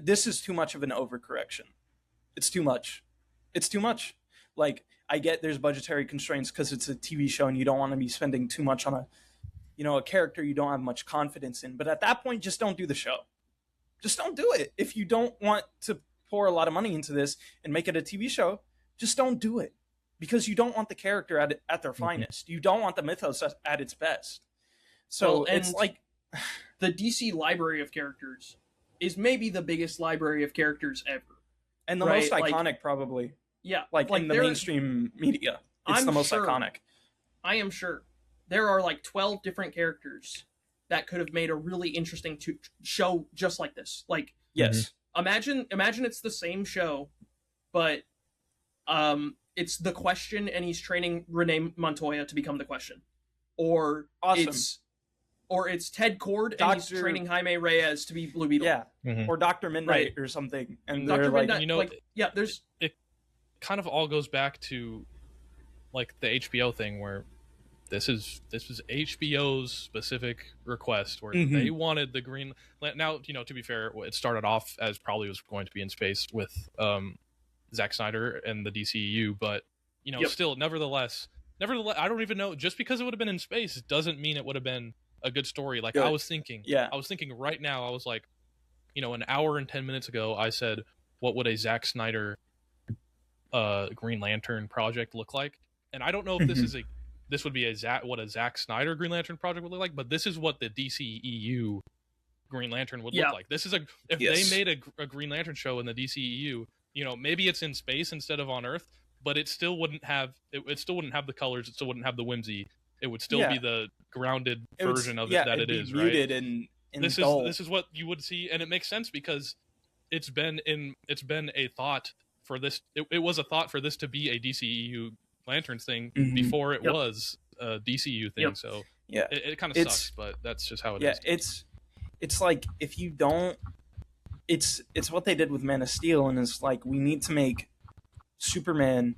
This is too much of an overcorrection. It's too much. Like, I get there's budgetary constraints because it's a TV show and you don't want to be spending too much on a character you don't have much confidence in. But at that point, just don't do the show. Just don't do it. If you don't want to pour a lot of money into this and make it a TV show, just don't do it. Because you don't want the character at their finest. You don't want the mythos at its best. So it's like... The DC library of characters is maybe the biggest library of characters ever. And the right? most Like, iconic, probably. yeah, Like in the there, mainstream media, it's I'm the most sure, iconic. I am sure there are like 12 different characters that could have made a really interesting show just like this. Like, Yes. imagine it's the same show, but it's the Question and he's training Renee Montoya to become the Question, or Awesome. it's Ted Cord and he's training Jaime Reyes to be Blue Beetle. Yeah. Or Dr. Midnight or something. And they're Dr. like, Midnight, you know, like, yeah, there's it kind of all goes back to like the HBO thing where this was HBO's specific request where they wanted the Green. Now, you know, to be fair, it started off as probably was going to be in space with Zack Snyder and the DCEU, but you know, still, nevertheless, I don't even know. Just because it would have been in space doesn't mean it would have been a good story. Like I was thinking right now, I was like, you know, an hour and 10 minutes ago, I said, what would a Zack Snyder Green Lantern project look like? And I don't know if this would be what a Zack Snyder Green Lantern project would look like, but this is what the DCEU Green Lantern would look like. This is if they made a Green Lantern show in the DCEU, you know, maybe it's in space instead of on Earth, but it still wouldn't have it still wouldn't have the colors, it still wouldn't have the whimsy. It would still be the grounded version of it that it is, muted right? And this dull. is what you would see, and it makes sense because it's been a thought for this. It was a thought for this to be a DCEU Lanterns thing before it was a DCU thing. So it kind of sucks, but that's just how it is. It's like if you don't, it's what they did with Man of Steel, and it's like we need to make Superman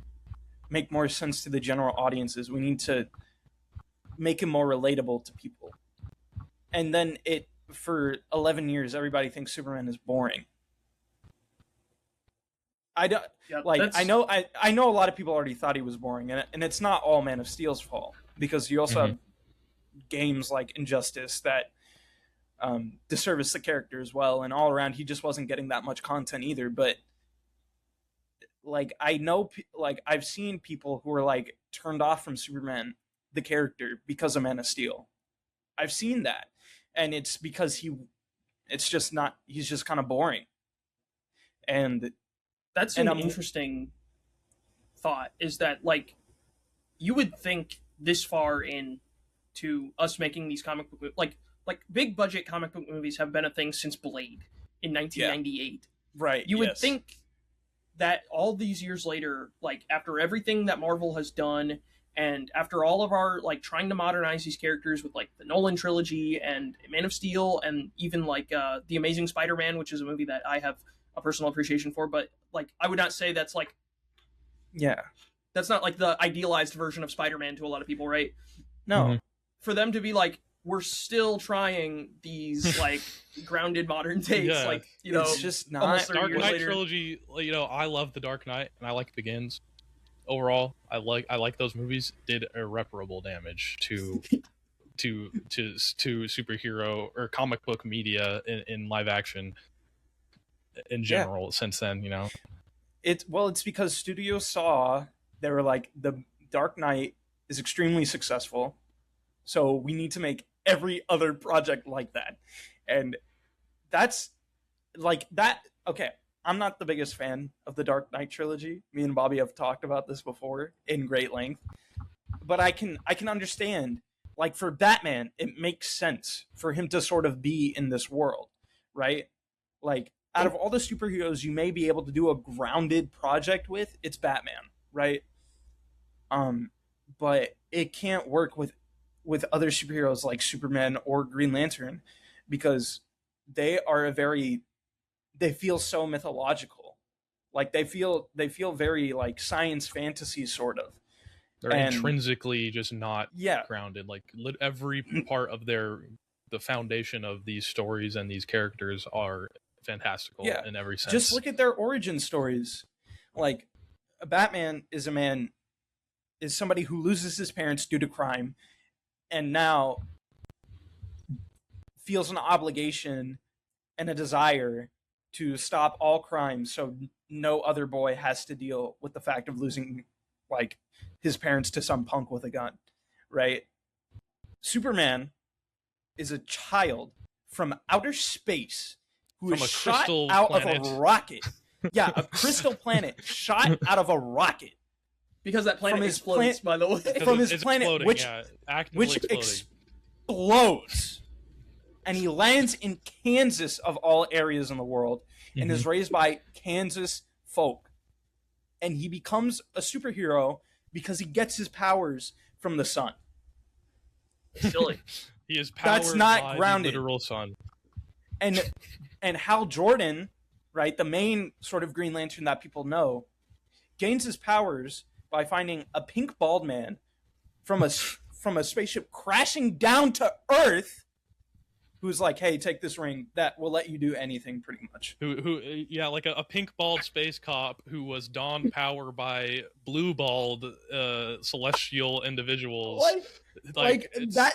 make more sense to the general audiences. We need to make him more relatable to people. And then for 11 years, everybody thinks Superman is boring. I don't I know a lot of people already thought he was boring, and it's not all Man of Steel's fault, because you also have games like Injustice that disservice the character as well, and all around he just wasn't getting that much content either. But like I know, like I've seen people who are like turned off from Superman the character because of Man of Steel. I've seen that, and it's because he's just kind of boring. And that's an interesting thought, is that like you would think this far into us making these comic book like big budget comic book movies have been a thing since Blade in 1998. Right. You would think that all these years later, like after everything that Marvel has done, and after all of our like trying to modernize these characters with like the Nolan trilogy and Man of Steel, and even like The Amazing Spider-Man, which is a movie that I have a personal appreciation for, but like I would not say that's like that's not like the idealized version of Spider-Man to a lot of people, right? No. For them to be like, we're still trying these like grounded modern takes, like, you know, it's just not almost 30 Dark years Knight later. trilogy. You know, I love the Dark Knight and I like Begins. Overall, I like those movies. Did irreparable damage to superhero or comic book media in live action in general since then. You know, it's because studios saw, they were like, the Dark Knight is extremely successful, so we need to make every other project like that. And that's like that. Okay, I'm not the biggest fan of the Dark Knight trilogy. Me and Bobby have talked about this before in great length, but I can understand, like for Batman, it makes sense for him to sort of be in this world, right? Like out of all the superheroes you may be able to do a grounded project with, it's Batman, right? But it can't work with other superheroes like Superman or Green Lantern, because they feel so mythological. Like they feel very like science fantasy sort of. They're intrinsically just not grounded. Like every part of the foundation of these stories and these characters are fantastical in every sense. Just look at their origin stories. Like Batman is somebody who loses his parents due to crime, and now feels an obligation and a desire to stop all crime, so no other boy has to deal with the fact of losing like his parents to some punk with a gun, right? Superman is a child from outer space who is shot out of a rocket Yeah, a crystal planet shot out of a rocket because that planet From his explodes, by the way. from his It's planet, exploding, which yeah, actively which exploding. explodes, and he lands in Kansas of all areas in the world, and is raised by Kansas folk, and he becomes a superhero because he gets his powers from the sun. Silly. He is powered That's not by grounded. the literal sun. And Hal Jordan, right, the main sort of Green Lantern that people know, gains his powers by finding a pink bald man from a spaceship crashing down to Earth, who's like, "Hey, take this ring that will let you do anything, pretty much." Yeah, like a pink bald space cop who was donned power by blue bald celestial individuals. Like it's-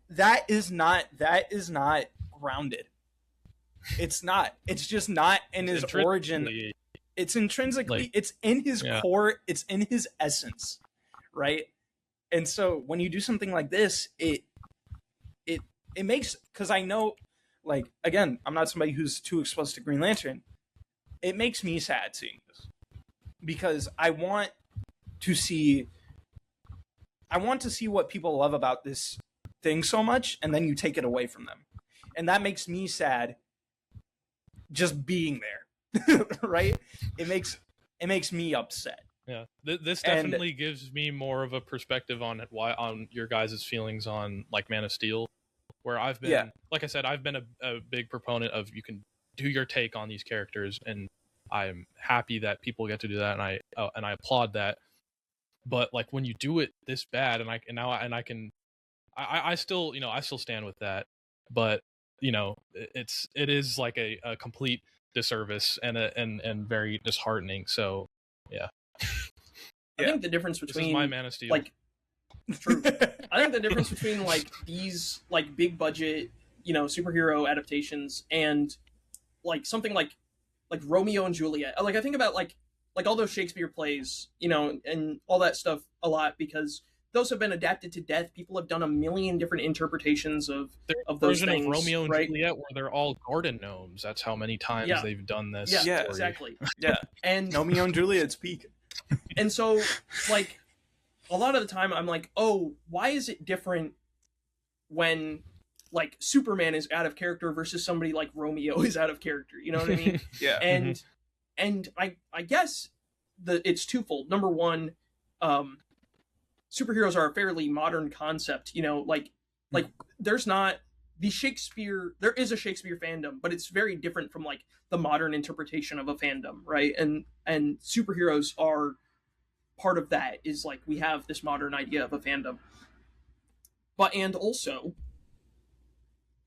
that is not grounded. It's not. It's just not in his origin. intrinsically- It's intrinsically, like, it's in his yeah. core, it's in his essence, right? And so when you do something like this, it makes, because I know, like, again, I'm not somebody who's too exposed to Green Lantern. It makes me sad seeing this because I want to see what people love about this thing so much, and then you take it away from them, and that makes me sad just being there. Right? It makes me upset. Yeah, this definitely gives me more of a perspective on your guys' feelings on like Man of Steel, where I've been, like I said, I've been a big proponent of you can do your take on these characters, and I'm happy that people get to do that, and I applaud that. But like when you do it this bad, I still stand with that, but it is like a complete disservice and very disheartening. So yeah. I think the difference between this is my Man of Steel. Like, true. I think the difference between like these like big budget, superhero adaptations and like something like Romeo and Juliet. Like I think about like all those Shakespeare plays, and all that stuff a lot because those have been adapted to death. People have done a million different interpretations of those version things. Of Romeo and right? Juliet, where they're all garden gnomes. That's how many times they've done this. Yeah, story. exactly. Yeah, and Romeo and Juliet's peak. And so, like, a lot of the time, I'm like, oh, why is it different when like Superman is out of character versus somebody like Romeo is out of character? You know what I mean? Yeah. And I guess it's twofold. Number one, superheroes are a fairly modern concept, like there's not there is a Shakespeare fandom, but it's very different from like the modern interpretation of a fandom, right? And superheroes are part of that, is like we have this modern idea of a fandom. And also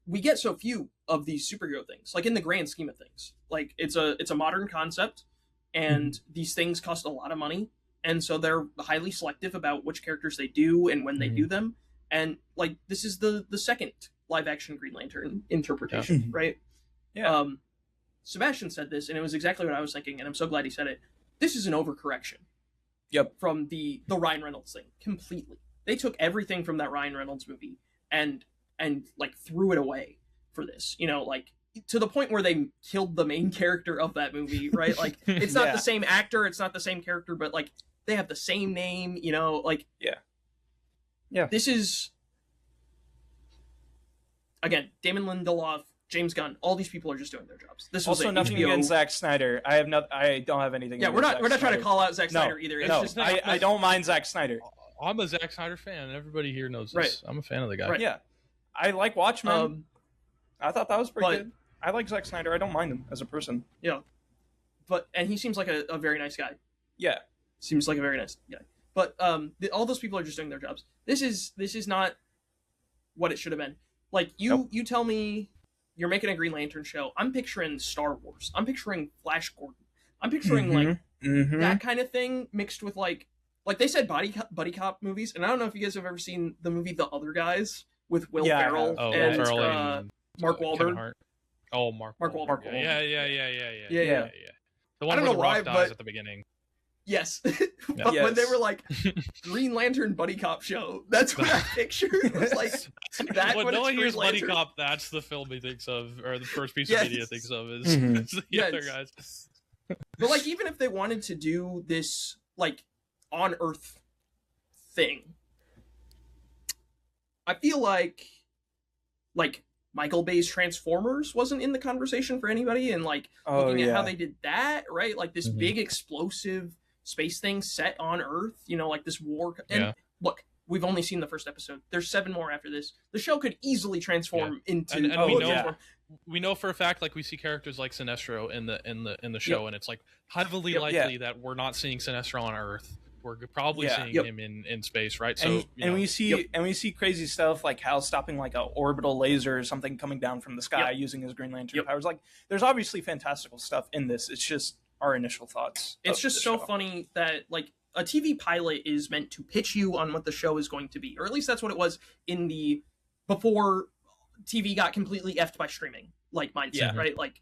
we get so few of these superhero things, like in the grand scheme of things. Like it's a modern concept, and these things cost a lot of money. And so they're highly selective about which characters they do and when they do them. And like this is the second live action Green Lantern interpretation, right? Yeah. Sebastian said this, and it was exactly what I was thinking, and I'm so glad he said it. This is an overcorrection. Yep. From the Ryan Reynolds thing completely. They took everything from that Ryan Reynolds movie and like threw it away for this. Like to the point where they killed the main character of that movie, right? Like it's not the same actor, it's not the same character, but like they have the same name, like yeah. This is again, Damon Lindelof, James Gunn, all these people are just doing their jobs. This was also nothing HBO... against Zack Snyder. I don't have anything. Yeah, we're not trying to call out Zack Snyder either. It's just I don't mind Zack Snyder. I'm a Zack Snyder fan, and everybody here knows this. Right. I'm a fan of the guy. Right. Yeah, I like Watchmen. I thought that was pretty good. I like Zack Snyder. I don't mind him as a person. Yeah, and he seems like a very nice guy. Yeah, seems like a very nice guy. But all those people are just doing their jobs. This is not what it should have been. Like you tell me you're making a Green Lantern show. I'm picturing Star Wars. I'm picturing Flash Gordon. I'm picturing like that kind of thing mixed with like they said buddy cop movies. And I don't know if you guys have ever seen the movie The Other Guys with Will Ferrell and Mark Wahlberg. Oh, Mark Wahlberg. Yeah. Yeah. The one I don't where know the Rock why, dies but at the beginning. Yes. But when they were like Green Lantern buddy cop show, that's what I pictured. It was like that. When no one hears buddy Lantern. cop, that's the film he thinks of, or the first piece of media thinks of is the Other Guys. But like, even if they wanted to do this like on Earth thing, I feel like Michael Bay's Transformers wasn't in the conversation for anybody, and like Oh looking at how yeah, they did that, right? Like this Mhm. big explosive space thing set on Earth, like this war. And Yeah. look, we've only seen the first episode. There's 7 more after this. The show could easily transform into. And Oh, we know yeah. we know for a fact, like, we see characters like Sinestro in the show, and it's like heavily Yep. likely that we're not seeing Sinestro on Earth. We're probably Yeah. seeing Yep. him in space, right? So and, you know, we see Yep. and we see crazy stuff like Hal stopping like a orbital laser or something coming down from the sky Yep. using his Green Lantern Yep. powers. Like, there's obviously fantastical stuff in this. It's just our initial thoughts. It's of just the so show. funny that like a TV pilot is meant to pitch you on what the show is going to be, or at least that's what it was in the before TV got completely effed by streaming like mindset, Yeah. right? Like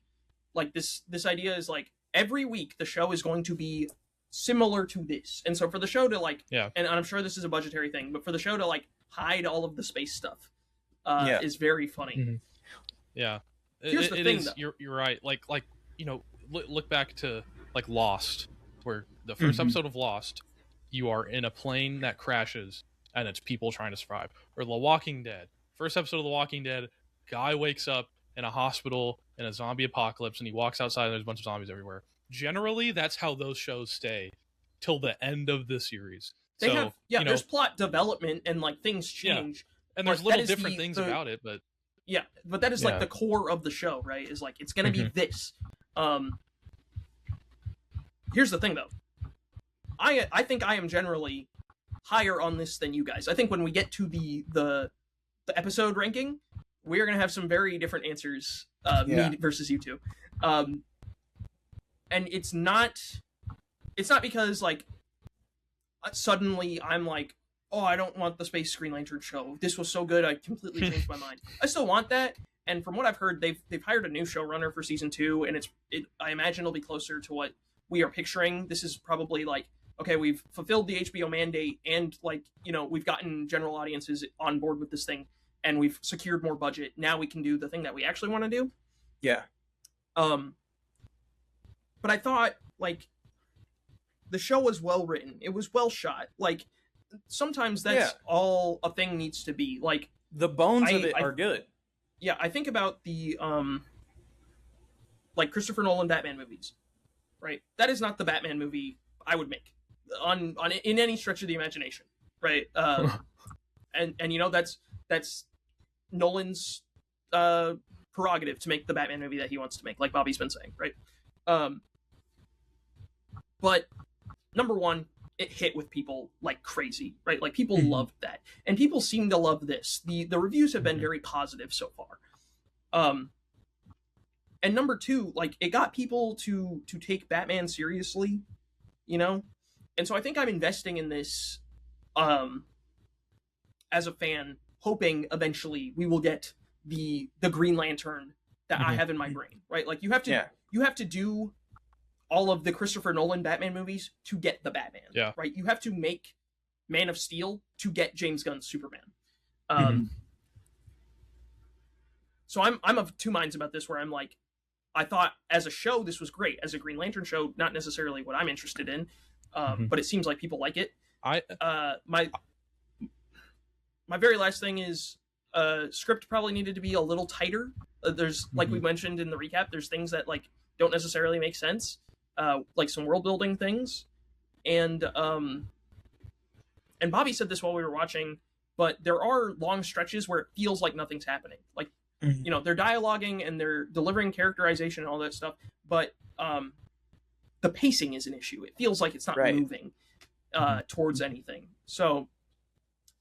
this idea is like every week the show is going to be similar to this, and so for the show to like, Yeah. and I'm sure this is a budgetary thing, but for the show to like hide all of the space stuff, Yeah. is very funny. Mhm. yeah. Here's the It thing, is- though. You're right. Like look back to like Lost, where the first Mhm. episode of Lost, you are in a plane that crashes and it's people trying to survive. Or The Walking Dead, first episode of The Walking Dead, guy wakes up in a hospital in a zombie apocalypse and he walks outside and there's a bunch of zombies everywhere. Generally, that's how those shows stay till the end of the series. They So, have there's plot development and like things Yeah. change. and there's but that little is different the- things the- about it, but Yeah, but that is like Yeah. the core of the show, right? Is like it's gonna be this. Here's the thing, though. I think I am generally higher on this than you guys. I think when we get to the episode ranking, we are gonna have some very different answers. Yeah. Me versus you two. And it's not because like suddenly I'm like, oh, I don't want the Space Green Lantern show. This was so good, I completely changed my mind. I still want that, and from what I've heard, they've hired a new showrunner for season 2, and I imagine it'll be closer to what we are picturing. This is probably like, okay, we've fulfilled the HBO mandate, and like we've gotten general audiences on board with this thing, and we've secured more budget. Now we can do the thing that we actually want to do. Yeah. But I thought like the show was well written. It was well shot. Like sometimes that's all a thing needs to be. Like The bones of I- it I- are good. yeah, I think about the like Christopher Nolan Batman movies, right? That is not the Batman movie I would make on in any stretch of the imagination, right? And that's Nolan's prerogative to make the Batman movie that he wants to make, like Bobby's been saying, right? But number one, it hit with people like crazy, right? Like people loved that, and people seem to love this. The reviews have been very positive so far. And number two, like it got people to take Batman seriously, and so I think I'm investing in this as a fan, hoping eventually we will get the Green Lantern that I have in my brain, right? Like you have to do all of the Christopher Nolan Batman movies to get the Batman, Yeah. right? You have to make Man of Steel to get James Gunn's Superman. So I'm of two minds about this, where I'm like, I thought as a show this was great, as a Green Lantern show, not necessarily what I'm interested in, but it seems like people like it. My very last thing is script probably needed to be a little tighter. There's like we mentioned in the recap, there's things that like don't necessarily make sense, like some world building things, and Bobby said this while we were watching, but there are long stretches where it feels like nothing's happening. Like they're dialoguing and they're delivering characterization and all that stuff, but the pacing is an issue. It feels like it's not moving towards anything. So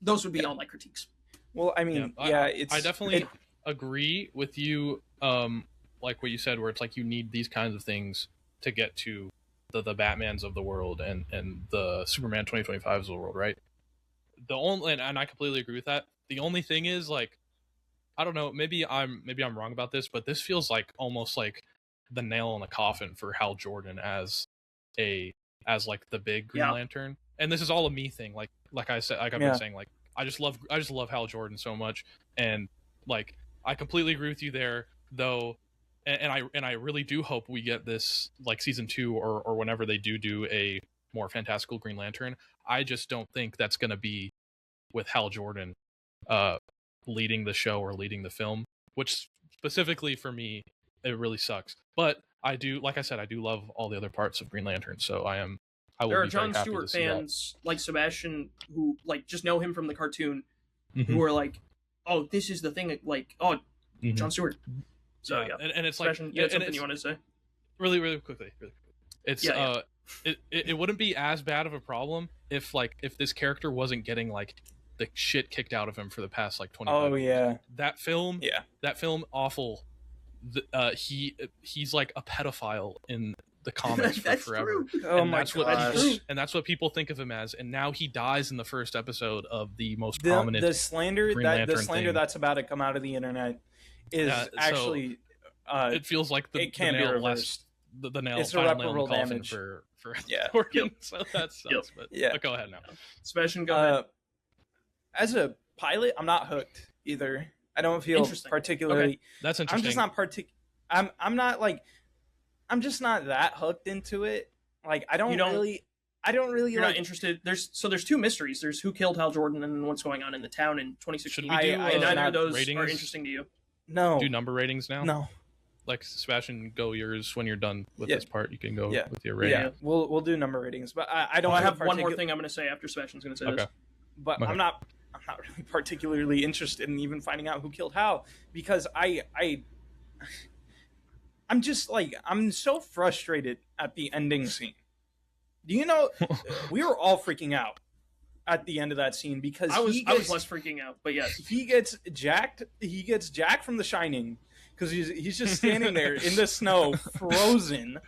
those would be all my critiques. Well, I mean, I definitely agree with you. Like what you said, where it's like you need these kinds of things to get to the Batmans of the world and the Superman 2025s of the world, right? The only and I completely agree with that. The only thing is, like, I don't know, maybe I'm wrong about this, but this feels like almost like the nail in the coffin for Hal Jordan as like the big Green Lantern. And this is all a me thing. Like I said, like I've been saying, like I just love Hal Jordan so much, and like I completely agree with you there. Though and I really do hope we get this like season 2 or whenever they do a more fantastical Green Lantern. I just don't think that's going to be with Hal Jordan leading the show or leading the film, which specifically for me, it really sucks. But I do, like I said, I do love all the other parts of Green Lantern, so I will There are be Jon very happy Stewart to see fans like Sebastian who like just know him from the cartoon, that. who are like, "Oh, this is the thing." Like, "Oh, Mhm. Jon Stewart." So yeah, and it's Sebastian, like, you had and something you want to say? really quickly. It's Yeah. it wouldn't be as bad of a problem if this character wasn't getting like the shit kicked out of him for the past like 25 Oh years. yeah. That film, Yeah. awful. He's like a pedophile in the comics for That's forever. true. Oh And my that's what gosh. and that's what people think of him as. And now he dies in the first episode of the most The prominent slander Green the Lantern slander thing. that's about to come out of the internet is Yeah, so actually it feels like it can't be reversed. the nail, It's final nail in the irreparable coffin damage. for Yeah. Jordan. So that sucks. Yep. But, Yeah. but go ahead now. Sebastian, go ahead. As a pilot, I'm not hooked either. I don't feel Interesting. particularly. Okay. That's I'm interesting. just not I'm not like. I'm just not that hooked into it. Like I don't really. You're like. not interested. There's two mysteries. There's who killed Hal Jordan and then what's going on in the town in 2016. Should we do and neither of those ratings? are interesting to you. No. Do number ratings now? No. Like Sebastian, go yours when you're done with Yeah. this part. You can go Yeah. with your rating. Yeah. We'll do number ratings, but I don't. I feel have one more thing I'm going to say after Sebastian's going to say Okay. this. But Okay. I'm not really particularly interested in even finding out who killed Hal because I'm just like I'm so frustrated at the ending scene. Do you know we were all freaking out at the end of that scene because I was less freaking out, but yes. he gets jacked from The Shining because he's just standing there in the snow frozen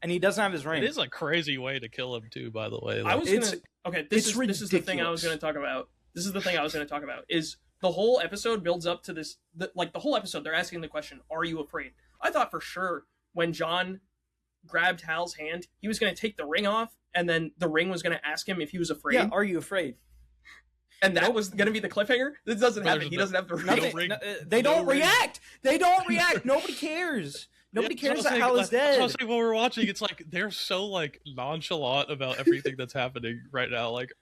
and he doesn't have his ring. It is a crazy way to kill him too, by the way. I Like, was It's- gonna okay. This it's is the thing I was ridiculous. going to talk about. This is the thing I was going to talk about. Is the whole episode builds up to this? The whole episode, they're asking the question, "Are you afraid?" I thought for sure when John grabbed Hal's hand, he was going to take the ring off, and then the ring was going to ask him if he was afraid. Yeah, are you afraid? And that was going to be the cliffhanger. This doesn't happen. He doesn't have the ring. Nothing, ring. they No don't ring. react. They don't react. Nobody cares. Nobody cares that Hal is dead. I was like, while we're watching, it's like they're so like nonchalant about everything that's happening right now. Like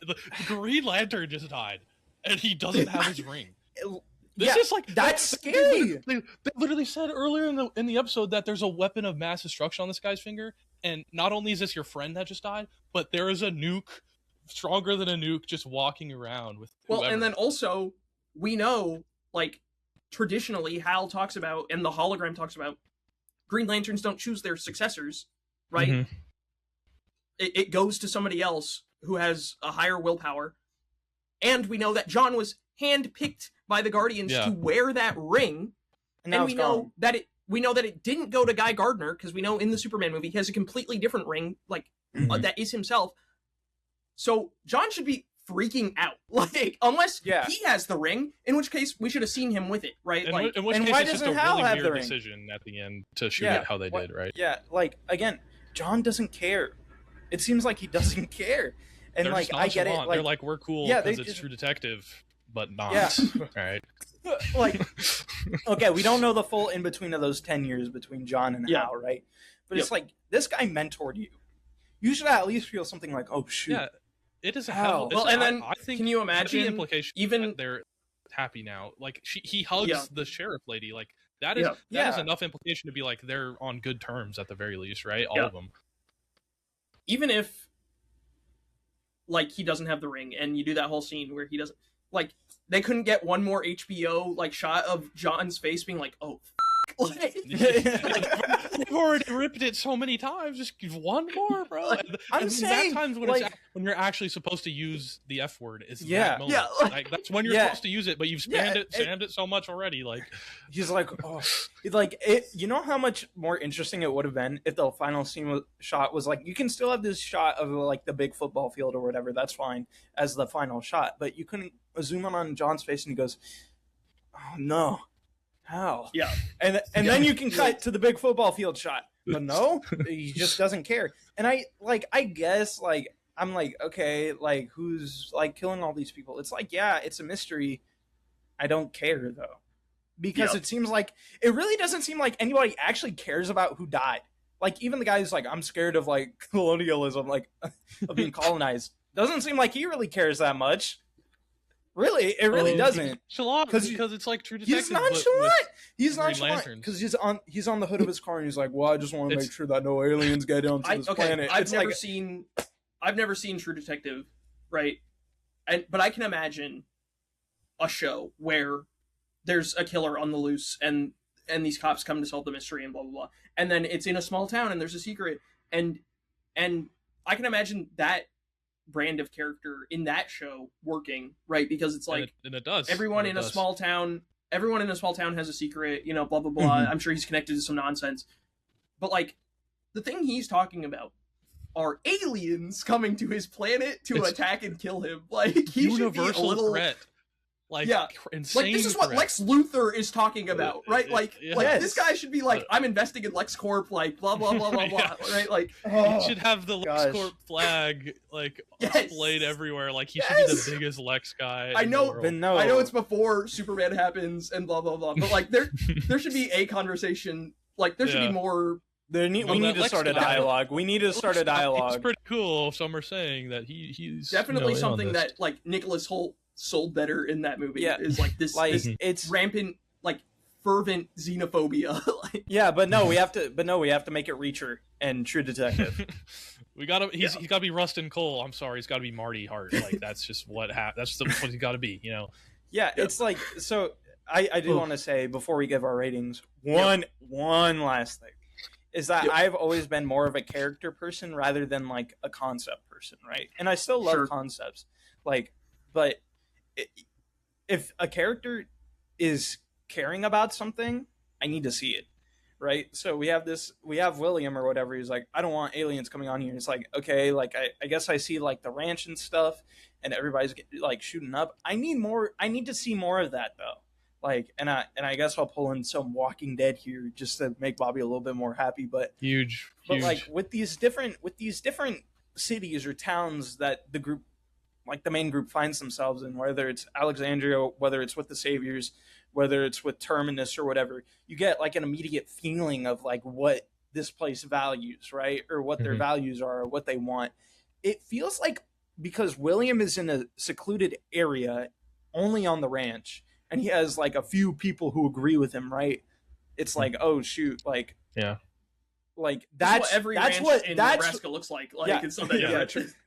the Green Lantern just died, and he doesn't have his ring. This Yeah, is like that's scary. They literally said earlier in the episode that there's a weapon of mass destruction on this guy's finger, and not only is this your friend that just died, but there is a nuke stronger than a nuke just walking around with. Well, whoever. and then also we know, like traditionally, Hal talks about, and the hologram talks about, Green Lanterns don't choose their successors, right? Mhm. It goes to somebody else who has a higher willpower, and we know that John was handpicked by the Guardians Yeah. to wear that ring, And now and we it's know gone. that it didn't go to Guy Gardner because we know in the Superman movie he has a completely different ring, like Mhm. that is himself. So John should be freaking out, like unless Yeah. he has the ring, in which case we should have seen him with it, right? In, Like, in which and case why it's just a doesn't Hal really have the weird ring? decision at the end to shoot Yeah, it how they what- did, right? Yeah, like again, John doesn't care. It seems like he doesn't care. And They're like just I get it. nonchalant. Like, They're like, we're cool Yeah, because they it's just- True Detective, but not. Yeah. Right. like okay, we don't know the full in between of those 10 years between John and Yeah. Hal, right? But it's like this guy mentored you. You should at least feel something like, oh shoot. Yeah. It is a How? hell. well, it's- and then I think can you the imagine implication even- that they're happy now? Like he hugs Yeah. the sheriff lady. Like that is Yeah. that is Yeah. enough implication to be like they're on good terms at the very least, right? All Yeah. of them. even if like he doesn't have the ring, and you do that whole scene where he doesn't, like they couldn't get one more HBO like shot of John's face being like, oh, like, They've already ripped it so many times. Just give one more, bro. I'm And saying, that times when like- when you're actually supposed to use the F word is Yeah. that moment. Yeah, Like, that's when you're Yeah. supposed to use it, but you've Yeah, spammed it so much already. Like He's like, oh, like it. You know how much more interesting it would have been if the final shot was like, you can still have this shot of like the big football field or whatever. That's fine as the final shot, but you couldn't zoom in on John's face and he goes, oh no, how? yeah, And then you can cut to the big football field shot. But no, he just doesn't care. And I guess like I'm like, okay, like who's like killing all these people? It's like, yeah, it's a mystery. I don't care though. because Yep. it really doesn't seem like anybody actually cares about who died. Like, even the guy who's like, I'm scared of like colonialism, like of being colonized, doesn't seem like he really cares that much. Really, it really doesn't. Because it's like True Detective. He's nonchalant. He's nonchalant because he's on the hood of his car and he's like, well, I just want to make sure that no aliens get onto this planet. I've never seen True Detective, right? But I can imagine a show where there's a killer on the loose and these cops come to solve the mystery and blah blah blah, and then it's in a small town and there's a secret, and I can imagine that brand of character in that show working, right? Because it's like, and it does. Everyone in a small town has a secret, blah blah blah. I'm sure he's connected to some nonsense, but like the thing he's talking about are aliens coming to his planet to attack and kill him. Like, he should be a little threat. Like, insane. Like, this is what Lex Luthor is talking about, right? Like, this guy should be like, I'm investing in LexCorp, like, blah blah blah blah blah, right? Like, he should have the LexCorp flag like displayed everywhere. Like, he should be the biggest Lex guy. I know, but no, I know it's before Superman happens and blah blah blah, but like, there should be a conversation. Like, there should be more. We need to start a dialogue. We need to start a dialogue. It's pretty cool. Some are saying that he's definitely something that like Nicholas Hoult sold better in that movie. Is like this, it's rampant, like, fervent xenophobia. But no, we have to make it Reacher and True Detective. He's got to be Rustin Cole. I'm sorry, he's got to be Marty Hart. Like, that's just what that's what he's got to be. It's like, so I do want to say before we give our ratings, one last thing is that I've always been more of a character person rather than like a concept person, right? And I still love concepts, like, but if a character is caring about something, I need to see it, right? So we have William or whatever. He's like, I don't want aliens coming on here. It's like, okay, like I guess I see like the ranch and stuff, and everybody's like shooting up. I need to see more of that though. Like, and I guess I'll pull in some Walking Dead here just to make Bobby a little bit more happy. But huge. Like with these different cities or towns that the group, like the main group, finds themselves in, whether it's Alexandria, whether it's with the Saviors, whether it's with Terminus or whatever, you get like an immediate feeling of like what this place values, right? Or what their values are, or what they want. It feels like, because William is in a secluded area only on the ranch, and he has like a few people who agree with him, right? It's like, oh shoot, like, like that's what Nebraska looks like. Like, it's something.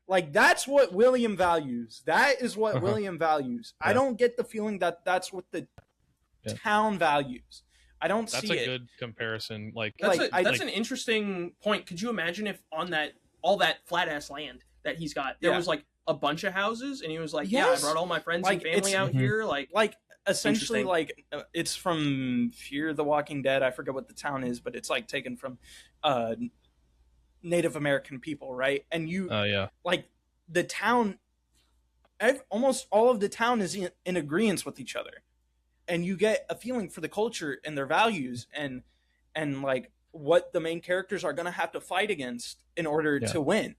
Like, that's what William values. That is what William values. I don't get the feeling that that's what the town values. I don't see it. That's a good comparison. Like, that's an interesting point. Could you imagine if on all that flat ass land that he's got, there was like a bunch of houses, and he was like, I brought all my friends and family out here, like essentially, like, it's from Fear the Walking Dead. I forget what the town is, but it's like taken from Native American people, right? And you, like, the town, almost all of the town is in agreement with each other, and you get a feeling for the culture and their values, and like what the main characters are gonna have to fight against in order to win.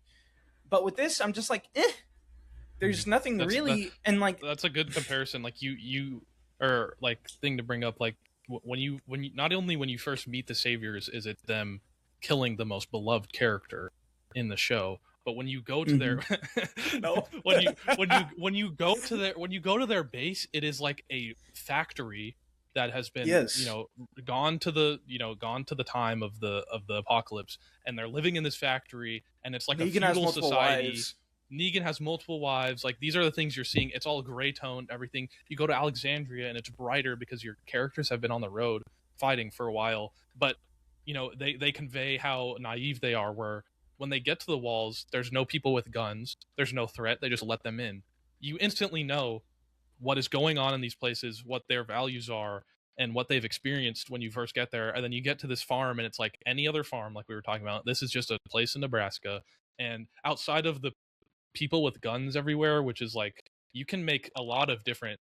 But with this, I'm just like, there's nothing and like, that's a good comparison. Like, you or like thing to bring up, like when you not only when you first meet the Saviors is it them killing the most beloved character in the show, but when you go to their when you go to their base, it is like a factory that has been gone to the time of the apocalypse, and they're living in this factory, and it's like Negan a feudal society. Negan has multiple wives. Like, these are the things you're seeing. It's all gray toned, everything. You go to Alexandria and it's brighter because your characters have been on the road fighting for a while. But, they convey how naive they are, where when they get to the walls, there's no people with guns. There's no threat. They just let them in. You instantly know what is going on in these places, what their values are, and what they've experienced when you first get there. And then you get to this farm, and it's like any other farm, like we were talking about. This is just a place in Nebraska. And outside of the people with guns everywhere, which is like, you can make a lot of different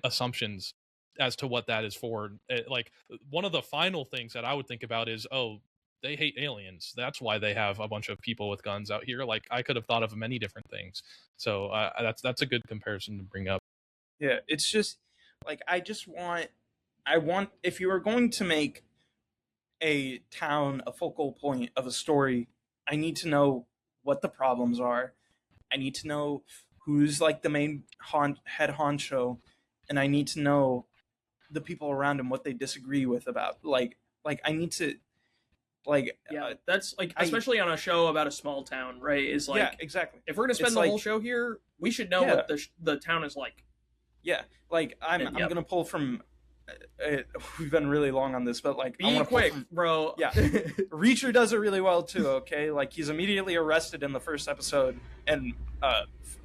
assumptions as to what that is for. Like, one of the final things that I would think about is, they hate aliens, that's why they have a bunch of people with guns out here. Like, I could have thought of many different things. So that's a good comparison to bring up. It's just like, I just want I want, if you are going to make a town a focal point of a story, I need to know what the problems are. I need to know who's like the main head honcho, and I need to know the people around him what they disagree with about like I need to like Yeah, that's like, especially on a show about a small town, right? Is like, yeah, exactly. if we're gonna spend It's the like, whole show here, we should know Yeah. what the town is like. yeah, like I'm And, yep. gonna pull from. We've been really long on this, but like I Be wanna pull quick, from- bro. Yeah. Reacher does it really well too. Okay, like he's immediately arrested in the first episode and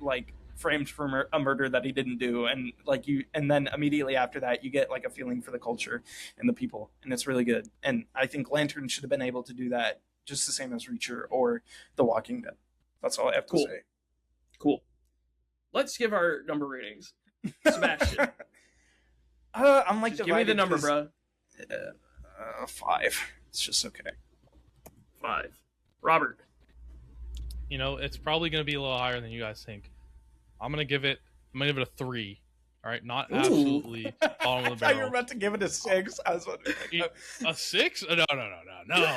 like framed for a murder that he didn't do, and like and then immediately after that you get like a feeling for the culture and the people, and it's really good. And I think Lantern should have been able to do that just the same as Reacher or The Walking Dead. That's all I have to Cool. say. Cool. Let's give our number ratings. Sebastian, I'm like, just give me the number, 'cause, bro. 5. It's just okay. 5. Robert. You know, it's probably going to be a little higher than you guys think. I'm gonna give it a 3. All right, not Ooh. absolutely bottom I of the thought you were barrel. about to give it a 6. I was wondering. A 6? No.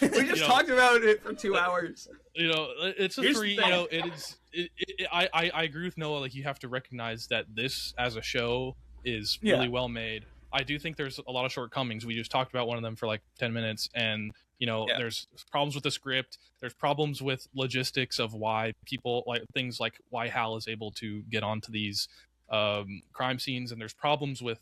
We just talked about it for 2 hours. You know, it's a Here's 3. the You thing. know, it is. I agree with Noah. Like, you have to recognize that this as a show is really well made. I do think there's a lot of shortcomings. We just talked about one of them for like 10 minutes, and you know, there's problems with the script. There's problems with logistics of why people like things like why Hal is able to get onto these crime scenes, and there's problems with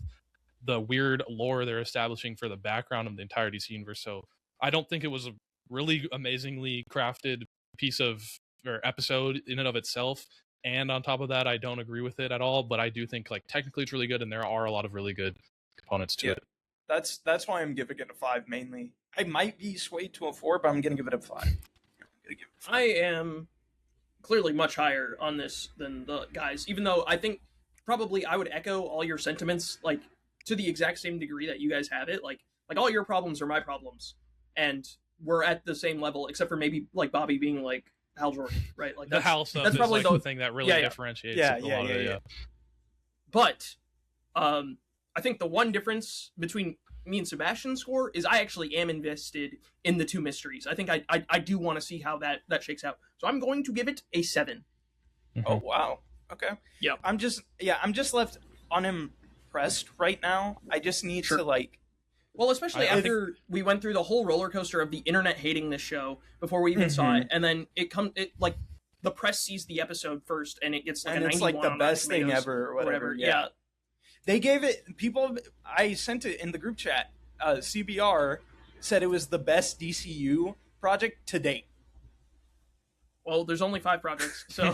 the weird lore they're establishing for the background of the entire DC universe. So I don't think it was a really amazingly crafted piece of or episode in and of itself. And on top of that, I don't agree with it at all. But I do think like technically it's really good, and there are a lot of really good components to it. That's why I'm giving it a 5 mainly. I might be swayed to a 4, but I'm gonna give it a 5. I am clearly much higher on this than the guys, even though I think probably I would echo all your sentiments like to the exact same degree that you guys have it. Like all your problems are my problems, and we're at the same level, except for maybe like Bobby being like Hal Jordan, right? Like the Hal stuff that's is probably like the thing that really differentiates a lot of it. But I think the one difference between me and Sebastian's score is I actually am invested in the 2 mysteries. I think I do want to see how that shakes out. So I'm going to give it a 7. Oh wow. Okay. Yeah. I'm just left unimpressed right now. I just need to like. Well, especially after we went through the whole roller coaster of the internet hating this show before we even saw it, and then it like the press sees the episode first, and it gets like and a 91 it's like the on best Rotten thing Tomatoes ever or whatever. Yeah. They gave it people. I sent it in the group chat. CBR said it was the best DCU project to date. Well, there's only 5 projects, so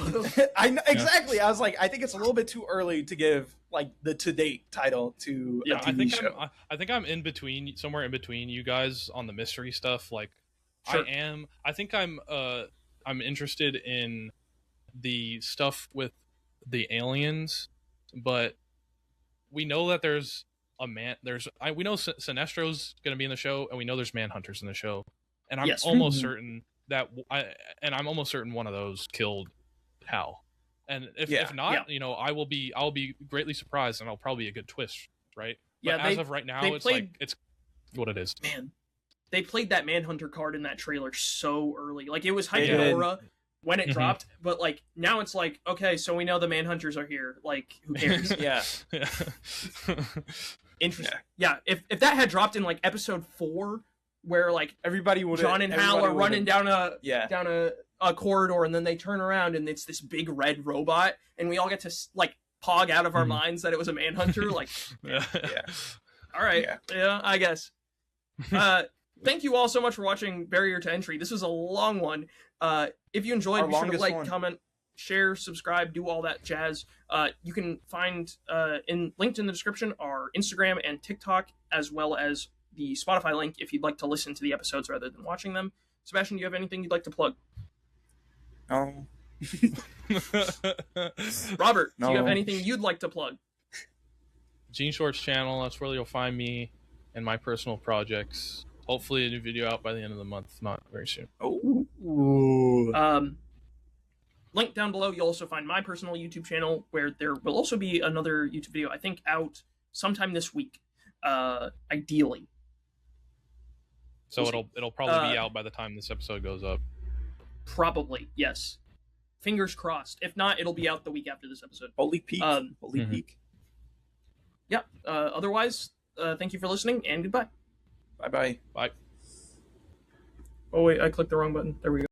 I know, exactly. I was like, I think it's a little bit too early to give like the to date title to a TV show. I think I'm in between, somewhere in between you guys on the mystery stuff. Like, Sure. I think I'm interested in the stuff with the aliens, but we know that there's we know Sinestro's going to be in the show, and we know there's Manhunters in the show, and I'm almost certain that I'm almost certain one of those killed Hal, and if not, you know, I'll be greatly surprised, and it'll probably be a good twist, right? But as of right now, it's what it is. Man, they played that Manhunter card in that trailer so early. Like, it was hyped aura when it dropped, but like now it's like, okay, so we know the Manhunters are here. Like, who cares? Interesting. Yeah, if that had dropped in like episode 4, where like everybody would John and Hal are running down a corridor, and then they turn around and it's this big red robot, and we all get to like pog out of our minds that it was a Manhunter. Like, all right, I guess. Thank you all so much for watching Barrier to Entry. This was a long one. If you enjoyed, be sure to like, comment, share, subscribe, do all that jazz. You can find linked in the description our Instagram and TikTok, as well as the Spotify link if you'd like to listen to the episodes rather than watching them. Sebastian, do you have anything you'd like to plug? No. Robert, do you have anything you'd like to plug? Gene Shorts channel, that's where you'll find me and my personal projects. Hopefully a new video out by the end of the month, if not very soon. Link down below, you'll also find my personal YouTube channel, where there will also be another YouTube video, I think, out sometime this week. ideally. So We'll it'll probably be out by the time this episode goes up. Probably, yes. Fingers crossed. If not, it'll be out the week after this episode. Holy peak. Holy peak. Yeah. Otherwise, thank you for listening, and goodbye. Bye-bye. Bye. Oh, wait, I clicked the wrong button. There we go.